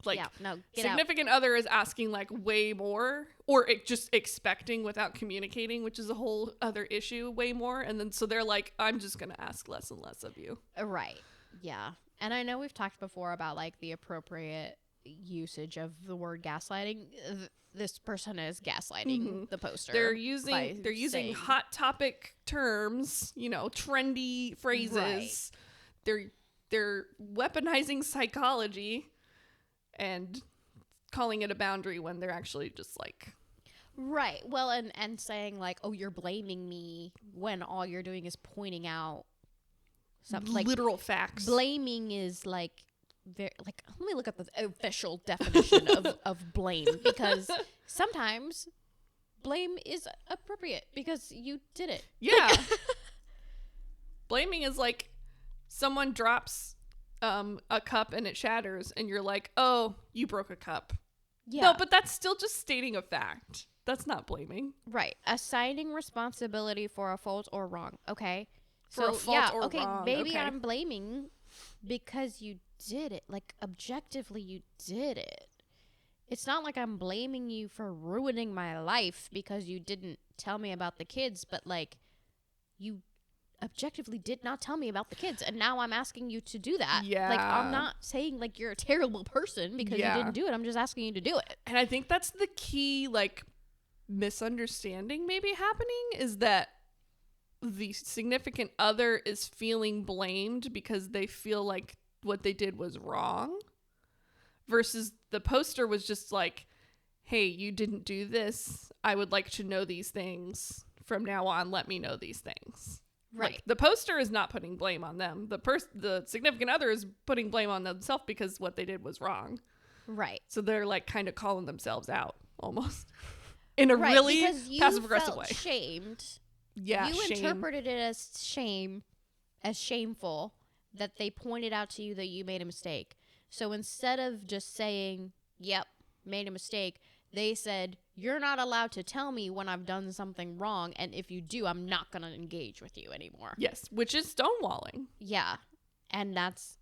B: Like,
A: yeah. No. Get out.
B: significant other is asking like way more, or just expecting without communicating, which is a whole other issue, way more. And then so they're like, I'm just gonna ask less and less of you.
A: Right. Yeah. And I know we've talked before about like the appropriate usage of the word gaslighting. This person is gaslighting the poster.
B: They're using
A: saying,
B: hot topic terms, you know, trendy phrases.
A: Right.
B: They're weaponizing psychology and calling it a boundary when they're actually just like,
A: right. Well, and saying like, oh, you're blaming me when all you're doing is pointing out something like
B: literal facts.
A: Blaming is like very like, let me look up the official definition of blame, because sometimes blame is appropriate because you did it.
B: Yeah. Blaming is like someone drops a cup and it shatters and you're like, oh, you broke a cup.
A: Yeah.
B: No, but that's still just stating a fact. That's not blaming.
A: Right. Assigning responsibility for a fault or wrong. Okay.
B: For a fault or
A: okay,
B: wrong.
A: Maybe
B: Okay.
A: I'm blaming because you did it. Like, objectively, you did it. It's not like I'm blaming you for ruining my life because you didn't tell me about the kids, but like, you objectively did not tell me about the kids, and now I'm asking you to do that.
B: Yeah.
A: Like, I'm not saying like you're a terrible person because you didn't do it. I'm just asking you to do it.
B: And I think that's the key, like, misunderstanding maybe happening, is that the significant other is feeling blamed because they feel like what they did was wrong, versus the poster was just like, hey, you didn't do this. I would like to know these things. From now on, let me know these things.
A: Right.
B: Like, the poster is not putting blame on them. The significant other is putting blame on themselves because what they did was wrong.
A: Right.
B: So they're like kind of calling themselves out almost in a
A: Right,
B: really
A: because you
B: passive aggressive
A: felt
B: way.
A: Shamed.
B: Yeah,
A: You
B: shame.
A: interpreted it as shame, as shameful, that they pointed out to you that you made a mistake. So instead of just saying, yep, made a mistake, they said, you're not allowed to tell me when I've done something wrong, and if you do, I'm not going to engage with you anymore.
B: Yes, which is stonewalling.
A: Yeah. And that's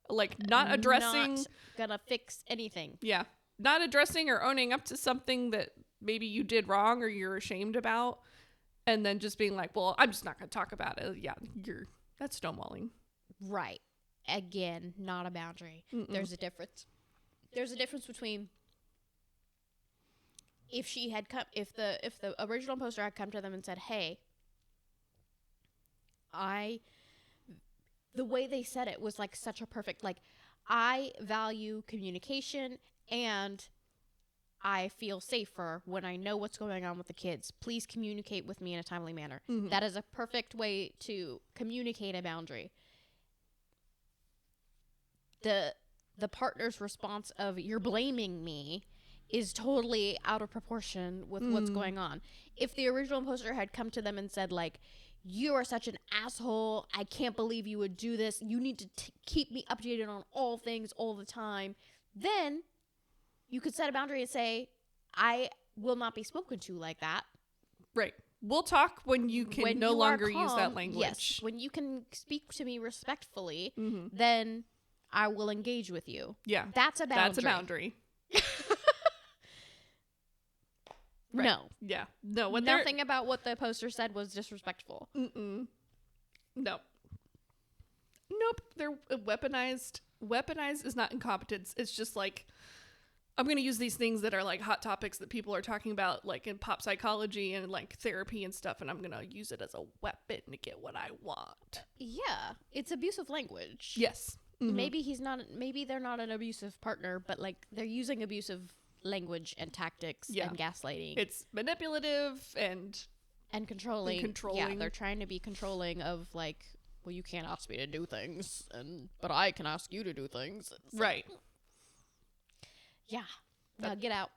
B: Like, not addressing.
A: not gonna fix anything.
B: Yeah. Not addressing or owning up to something that maybe you did wrong or you're ashamed about. And then just being like, well, I'm just not going to talk about it. Yeah, that's stonewalling.
A: Right. Again, not a boundary.
B: Mm-mm.
A: There's a difference. There's a difference between if she had come, if the original poster had come to them and said, hey, the way they said it was like such a perfect, like, I value communication and I feel safer when I know what's going on with the kids. Please communicate with me in a timely manner.
B: Mm-hmm.
A: That is a perfect way to communicate a boundary. The partner's response of, you're blaming me, is totally out of proportion with what's going on. If the original poster had come to them and said, like, you are such an asshole, I can't believe you would do this, you need to keep me updated on all things all the time, then you could set a boundary and say, I will not be spoken to like that.
B: Right. We'll talk when you can
A: When
B: no
A: you are
B: longer use that
A: calm,
B: language.
A: Yes, when you can speak to me respectfully,
B: Mm-hmm.
A: then I will engage with you.
B: Yeah.
A: That's a boundary.
B: That's a boundary. Right.
A: No.
B: Yeah. No, what
A: Nothing about what the poster said was disrespectful.
B: Mm-mm. No. Nope. They're weaponized. Weaponized is not incompetence. It's just like, I'm going to use these things that are like hot topics that people are talking about, like in pop psychology and like therapy and stuff, and I'm going to use it as a weapon to get what I want.
A: Yeah, it's abusive language.
B: Yes. Mm-hmm.
A: Maybe they're not an abusive partner, but like they're using abusive language and tactics and gaslighting.
B: It's manipulative and
A: controlling. Yeah, they're trying to be controlling of like, well, you can't ask me to do things, but I can ask you to do things. It's
B: right.
A: Like, yeah. Now get out.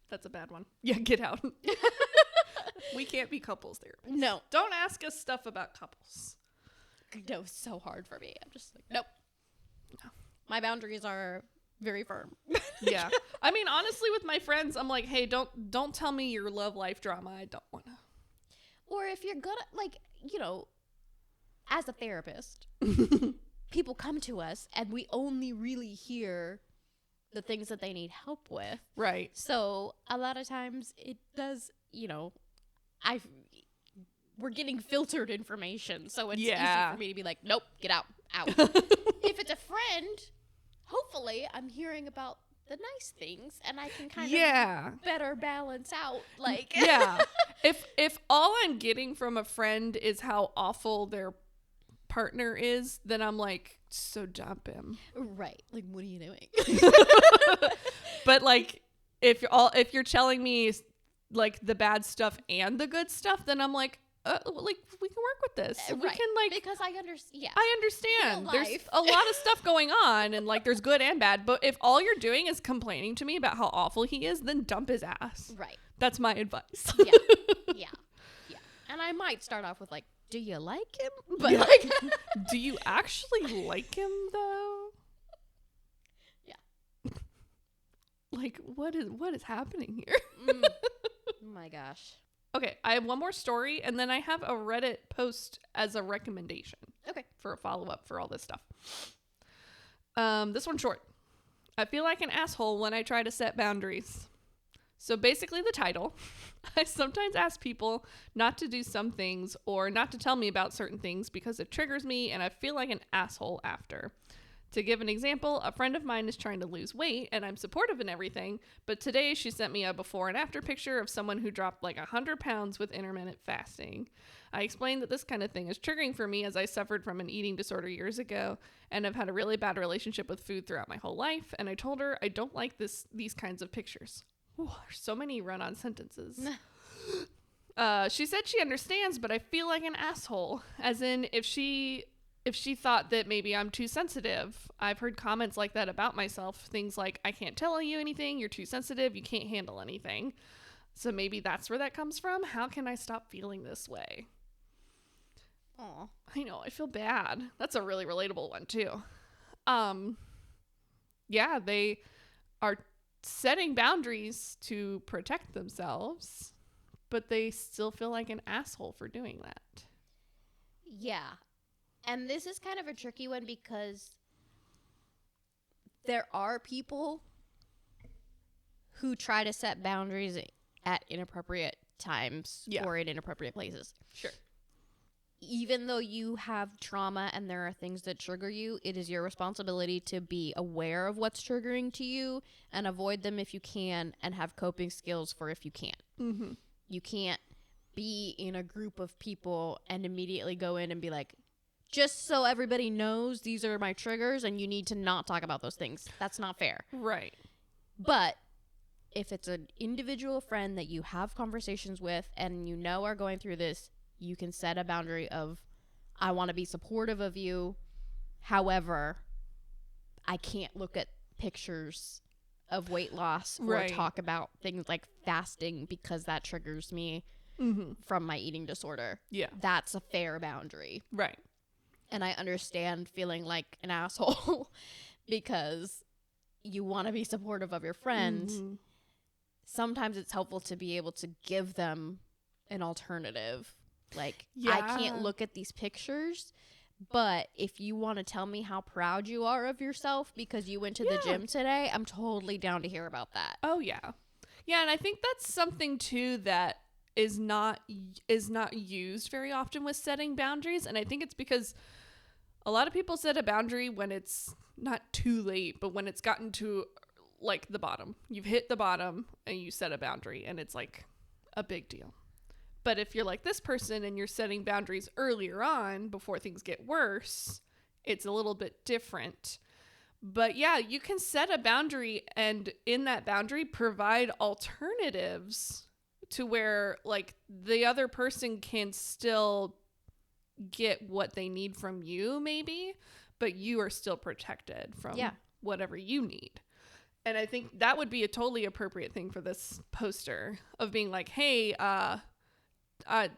B: That's a bad one. Yeah, get out. We can't be couples therapists.
A: No.
B: Don't ask us stuff about couples.
A: No, it's so hard for me. I'm just like, nope.
B: No.
A: My boundaries are very firm.
B: Yeah. I mean, honestly, with my friends, I'm like, hey, don't tell me your love life drama. I don't want to.
A: Or if you're gonna, like, you know, as a therapist, people come to us and we only really hear the things that they need help with.
B: Right.
A: So a lot of times it does, you know, we're getting filtered information. So it's easy for me to be like, nope, get out. If it's a friend, hopefully I'm hearing about the nice things and I can kind of better balance out. Like,
B: yeah. If all I'm getting from a friend is how awful their partner is, then I'm like, so dump him.
A: Right. Like, what are you doing?
B: But like, if you're telling me like the bad stuff and the good stuff, then I'm like we can work with this.
A: Right.
B: We can like,
A: because I understand. Yeah.
B: I understand. There's a lot of stuff going on, and like there's good and bad. But if all you're doing is complaining to me about how awful he is, then dump his ass.
A: Right.
B: That's my advice.
A: Yeah. And I might start off with like, do you like him?
B: But like, do you actually like him though?
A: Yeah.
B: Like, what is happening here?
A: Oh my gosh.
B: Okay, I have one more story, and then I have a Reddit post as a recommendation.
A: Okay.
B: For a follow-up for all this stuff. This one's short. I feel like an asshole when I try to set boundaries. So basically the title, I sometimes ask people not to do some things or not to tell me about certain things because it triggers me and I feel like an asshole after. To give an example, a friend of mine is trying to lose weight and I'm supportive and everything, but today she sent me a before and after picture of someone who dropped like 100 pounds with intermittent fasting. I explained that this kind of thing is triggering for me as I suffered from an eating disorder years ago and have had a really bad relationship with food throughout my whole life, and I told her I don't like these kinds of pictures. Ooh, there's so many run-on sentences. She said she understands, but I feel like an asshole, as in if she thought that maybe I'm too sensitive. I've heard comments like that about myself. Things like, I can't tell you anything, you're too sensitive, you can't handle anything. So maybe that's where that comes from. How can I stop feeling this way?
A: Aw.
B: I know, I feel bad. That's a really relatable one too. Yeah, they are setting boundaries to protect themselves, but they still feel like an asshole for doing that.
A: Yeah. And this is kind of a tricky one because there are people who try to set boundaries at inappropriate times or in inappropriate places.
B: Sure.
A: Even though you have trauma and there are things that trigger you, it is your responsibility to be aware of what's triggering to you and avoid them if you can and have coping skills for if you can't.
B: Mm-hmm.
A: You can't be in a group of people and immediately go in and be like, just so everybody knows these are my triggers and you need to not talk about those things. That's not fair.
B: Right.
A: But if it's an individual friend that you have conversations with and you know are going through this, you can set a boundary of, I want to be supportive of you. However, I can't look at pictures of weight loss or talk about things like fasting because that triggers me from my eating disorder. Yeah. That's a fair boundary.
B: Right.
A: And I understand feeling like an asshole because you want to be supportive of your friend. Mm-hmm. Sometimes it's helpful to be able to give them an alternative. Like, I can't look at these pictures, but if you want to tell me how proud you are of yourself because you went to the gym today, I'm totally down to hear about that.
B: Oh, yeah. Yeah, and I think that's something, too, that is not used very often with setting boundaries. And I think it's because a lot of people set a boundary when it's not too late, but when it's gotten to like the bottom. You've hit the bottom and you set a boundary and it's like a big deal. But if you're like this person and you're setting boundaries earlier on before things get worse, it's a little bit different. But yeah, you can set a boundary and in that boundary provide alternatives to where like the other person can still get what they need from you maybe, but you are still protected from whatever you need. And I think that would be a totally appropriate thing for this poster of being like, hey,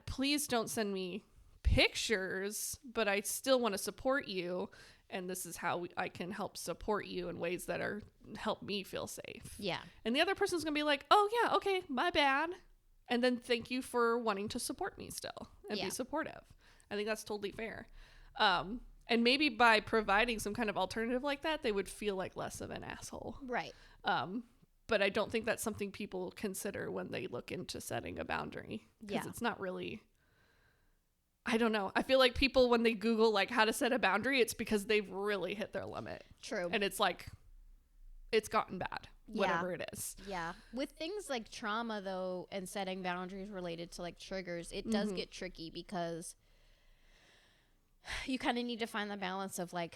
B: please don't send me pictures, but I still want to support you. And this is how I can help support you in ways that are help me feel safe.
A: Yeah.
B: And the other person's going to be like, oh yeah, okay, my bad. And then thank you for wanting to support me still and be supportive. I think that's totally fair. And maybe by providing some kind of alternative like that, they would feel like less of an asshole.
A: Right.
B: But I don't think that's something people consider when they look into setting a boundary. Because it's not really, I don't know. I feel like people, when they Google like how to set a boundary, it's because they've really hit their limit.
A: True.
B: And it's like, it's gotten bad, whatever it is.
A: Yeah. With things like trauma, though, and setting boundaries related to like triggers, it does get tricky because you kind of need to find the balance of like,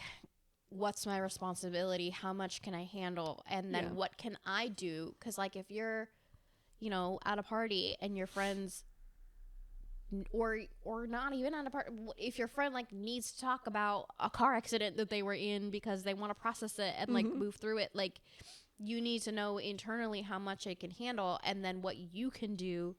A: what's my responsibility? How much can I handle? And then what can I do? Because like if you're, you know, at a party and your friends, or not even at a party, if your friend like needs to talk about a car accident that they were in because they want to process it and like move through it, like you need to know internally how much it can handle and then what you can do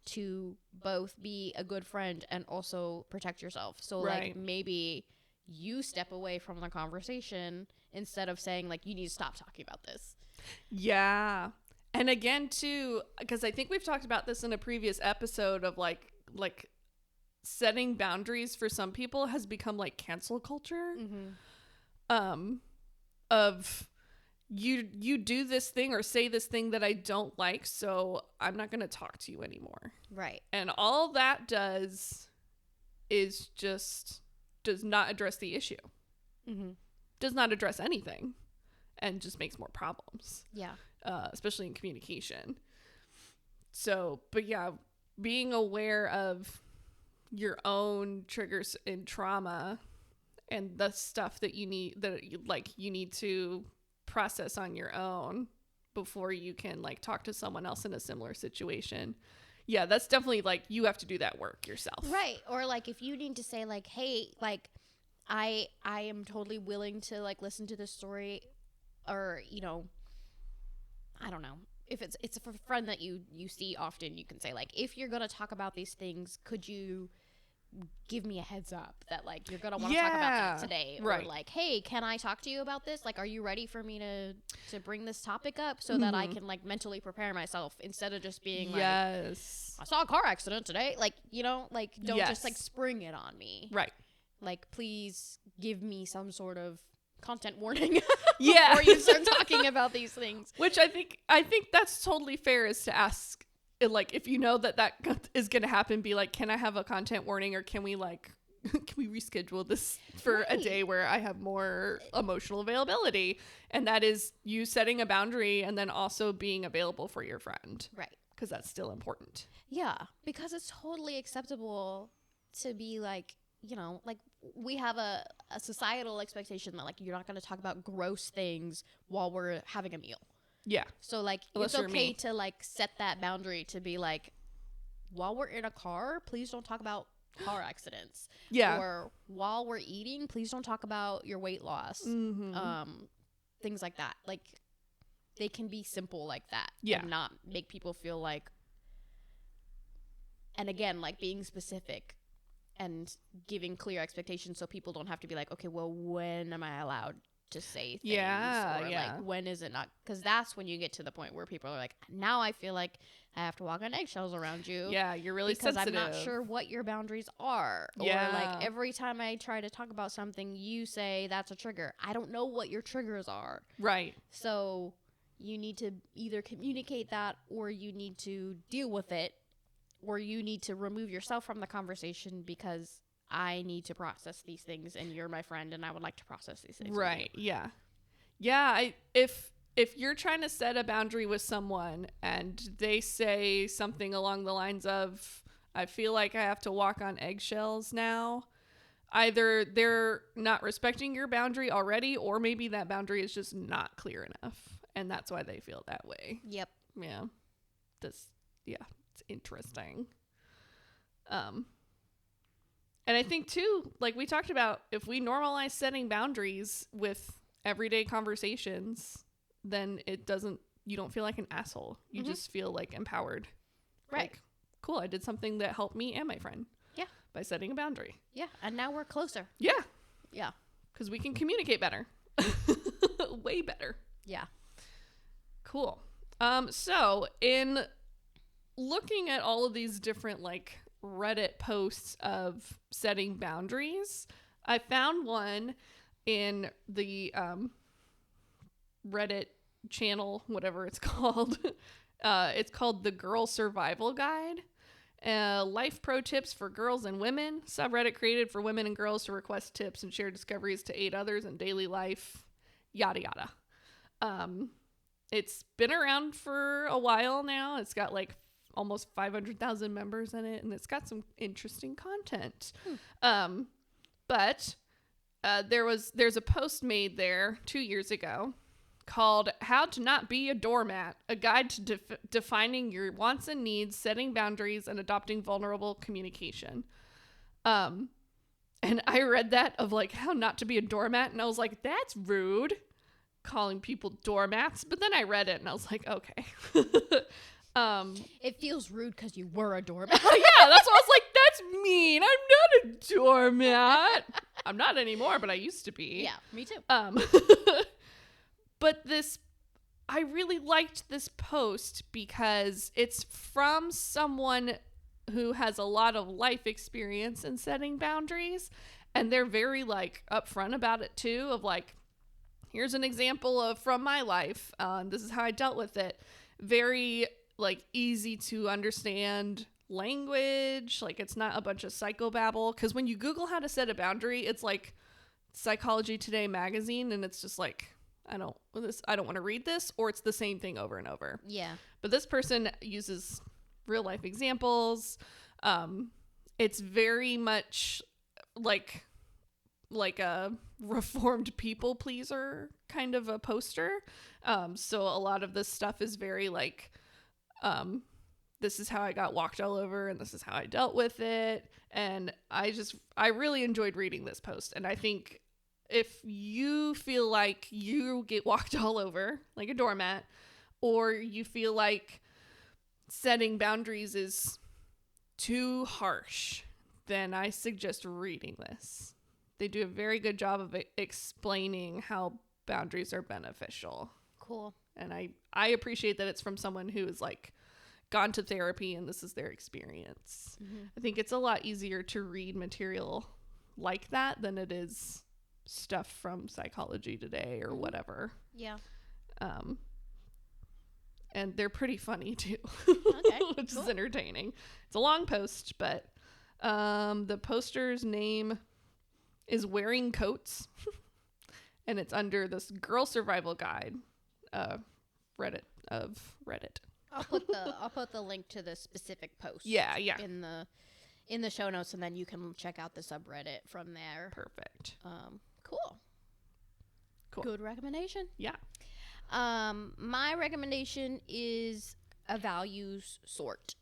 A: to both be a good friend and also protect yourself. So like maybe you step away from the conversation instead of saying like you need to stop talking about this.
B: Yeah. And again too, because I think we've talked about this in a previous episode of like setting boundaries for some people has become like cancel culture. Of you do this thing or say this thing that I don't like, so I'm not going to talk to you anymore.
A: Right.
B: And all that does is just does not address the issue. Does not address anything and just makes more problems.
A: Yeah.
B: Especially in communication. So, but yeah, being aware of your own triggers in trauma and the stuff that you need to process on your own before you can like talk to someone else in a similar situation. Yeah, that's definitely like you have to do that work yourself.
A: Right. Or like if you need to say like, hey, like I am totally willing to like listen to this story, or, you know, I don't know. If it's a friend that you see often, you can say like, if you're going to talk about these things, could you give me a heads up that like you're going to want to talk about it today? Or like, hey, can I talk to you about this? Like, are you ready for me to bring this topic up so that I can like mentally prepare myself instead of just being like, I saw a car accident today. Like, you know, like don't just like spring it on me.
B: Right.
A: Like, please give me some sort of content warning
B: before
A: you start talking about these things.
B: Which I think that's totally fair, is to ask, like, if you know that is going to happen, be like, can I have a content warning, or can we like can we reschedule this for a day where I have more emotional availability? And that is you setting a boundary and then also being available for your friend.
A: Right.
B: Because that's still important.
A: Yeah, because it's totally acceptable to be like, you know, like we have a societal expectation that like you're not going to talk about gross things while we're having a meal. Yeah. So like it's okay to like set that boundary to be like, while we're in a car, please don't talk about car accidents. Yeah. Or while we're eating, please don't talk about your weight loss. Things like that. Like they can be simple like that. Yeah. And not make people feel like, and again, like being specific and giving clear expectations so people don't have to be like, okay, well, when am I allowed to say things? Yeah, or like, when is it not? Because that's when you get to the point where people are like, now I feel like I have to walk on eggshells around you.
B: Yeah, you're really sensitive.
A: Because I'm not sure what your boundaries are. Yeah. Or like every time I try to talk about something, you say that's a trigger. I don't know what your triggers are. Right. So you need to either communicate that, or you need to deal with it, or you need to remove yourself from the conversation because I need to process these things and you're my friend and I would like to process these things.
B: Right. Yeah. Yeah. If you're trying to set a boundary with someone and they say something along the lines of, I feel like I have to walk on eggshells now, either they're not respecting your boundary already, or maybe that boundary is just not clear enough. And that's why they feel that way.
A: Yep.
B: Yeah. It's interesting. And I think too, like we talked about, if we normalize setting boundaries with everyday conversations, then you don't feel like an asshole. You just feel like empowered.
A: Right.
B: Like, cool, I did something that helped me and my friend.
A: Yeah.
B: By setting a boundary.
A: Yeah. And now we're closer.
B: Yeah.
A: Yeah.
B: Because we can communicate better. Way better.
A: Yeah.
B: Cool. So in looking at all of these different like Reddit posts of setting boundaries, I found one in the Reddit channel, whatever it's called. It's called the Girl Survival Guide. Life pro tips for girls and women. Subreddit created for women and girls to request tips and share discoveries to aid others in daily life. Yada yada. It's been around for a while now. It's got like almost 500,000 members in it, and it's got some interesting content. But there's a post made there 2 years ago called How to Not Be a Doormat, a guide to defining your wants and needs, setting boundaries, and adopting vulnerable communication. And I read that of like how not to be a doormat, and I was like, that's rude, calling people doormats. But then I read it and I was like, okay.
A: It feels rude because you were a doormat.
B: Yeah, that's what I was like, that's mean. I'm not a doormat. I'm not anymore, but I used to be.
A: Yeah, me too.
B: But I really liked this post because it's from someone who has a lot of life experience in setting boundaries, and they're very like upfront about it too, of like, here's an example of from my life. This is how I dealt with it. Very like easy to understand language. Like it's not a bunch of psychobabble. Because when you Google how to set a boundary, it's like Psychology Today magazine, and it's just like, I don't want to read this, or it's the same thing over and over.
A: Yeah.
B: But this person uses real life examples. It's very much like a reformed people pleaser kind of a poster. So a lot of this stuff is very like, this is how I got walked all over and this is how I dealt with it. And I really enjoyed reading this post. And I think if you feel like you get walked all over like a doormat, or you feel like setting boundaries is too harsh, then I suggest reading this. They do a very good job of explaining how boundaries are beneficial.
A: Cool.
B: And I appreciate that it's from someone who is like gone to therapy and this is their experience. Mm-hmm. I think it's a lot easier to read material like that than it is stuff from Psychology Today or whatever.
A: Yeah.
B: And they're pretty funny too.
A: Okay.
B: Which is entertaining. It's a long post, but the poster's name is Wearing Coats. And it's under this Girl Survival Guide Reddit.
A: I'll put the link to the specific post.
B: Yeah.
A: In the show notes, and then you can check out the subreddit from there.
B: Perfect.
A: Cool. Good recommendation.
B: Yeah.
A: My recommendation is a values sort.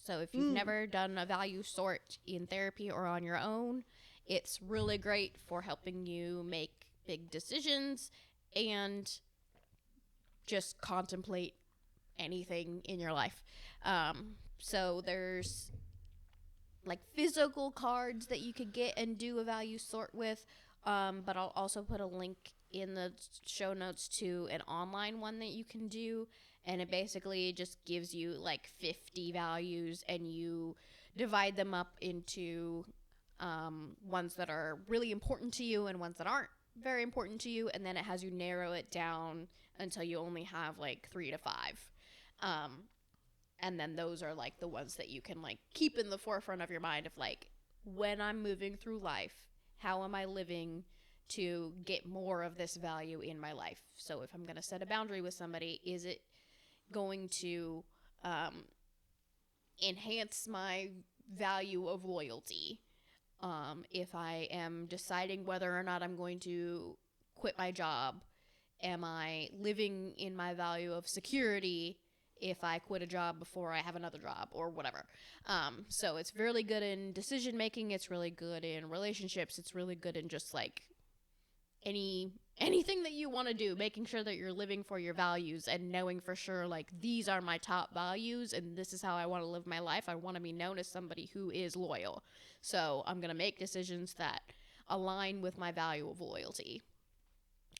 A: So if you've never done a value sort in therapy or on your own, it's really great for helping you make big decisions and just contemplate anything in your life. So there's like physical cards that you could get and do a value sort with, but I'll also put a link in the show notes to an online one that you can do, and it basically just gives you like 50 values, and you divide them up into ones that are really important to you and ones that aren't very important to you, and then it has you narrow it down until you only have like 3 to 5. And then those are like the ones that you can like keep in the forefront of your mind of like, when I'm moving through life, how am I living to get more of this value in my life? So if I'm going to set a boundary with somebody, is it going to enhance my value of loyalty? If I am deciding whether or not I'm going to quit my job, am I living in my value of security if I quit a job before I have another job or whatever? So it's really good in decision making. It's really good in relationships. It's really good in just like anything that you want to do, making sure that you're living for your values and knowing for sure, like, these are my top values and this is how I want to live my life. I want to be known as somebody who is loyal. So I'm going to make decisions that align with my value of loyalty.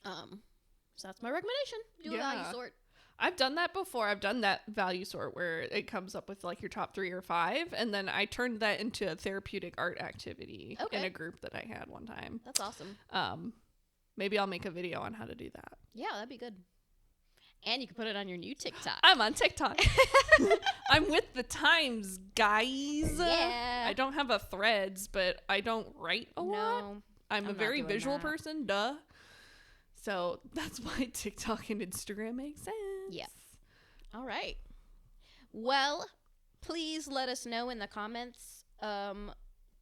A: So that's my recommendation. Do a value sort.
B: I've done that before. I've done that value sort where it comes up with like your top 3 or 5, and then I turned that into a therapeutic art activity in a group that I had one time.
A: That's awesome.
B: Maybe I'll make a video on how to do that.
A: Yeah, that'd be good. And you can put it on your new TikTok.
B: I'm on TikTok. I'm with the times, guys.
A: Yeah.
B: I don't have a Threads, but I don't write a lot. I'm a very visual person, duh. So that's why TikTok and Instagram make sense.
A: Yeah. All right. Well, please let us know in the comments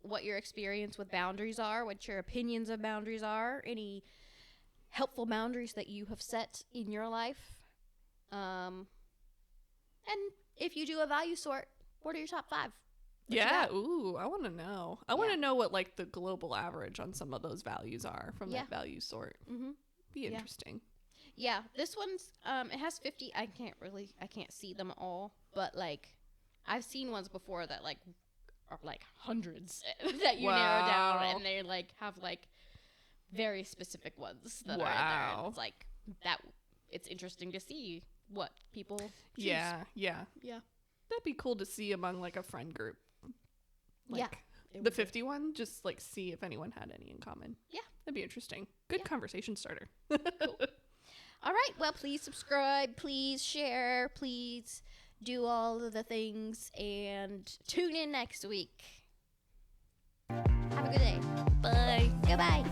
A: what your experience with boundaries are, what your opinions of boundaries are, any helpful boundaries that you have set in your life. And if you do a value sort, what are your top 5?
B: Yeah. Ooh, I want to know. I want to know what like the global average on some of those values are from that value sort.
A: Mm-hmm.
B: Be interesting.
A: Yeah. This one's, it has 50. I can't see them all, but like I've seen ones before that like are like hundreds that you narrow down, and they like have like very specific ones that are in there. And it's like that. It's interesting to see what people choose.
B: Yeah.
A: That'd
B: be cool to see among like a friend group. Like, the 51, just like see if anyone had any in common. Yeah, that'd be interesting. Good conversation starter.
A: Cool. All right. Well, please subscribe. Please share. Please do all of the things, and tune in next week. Have a good day. Bye. Goodbye.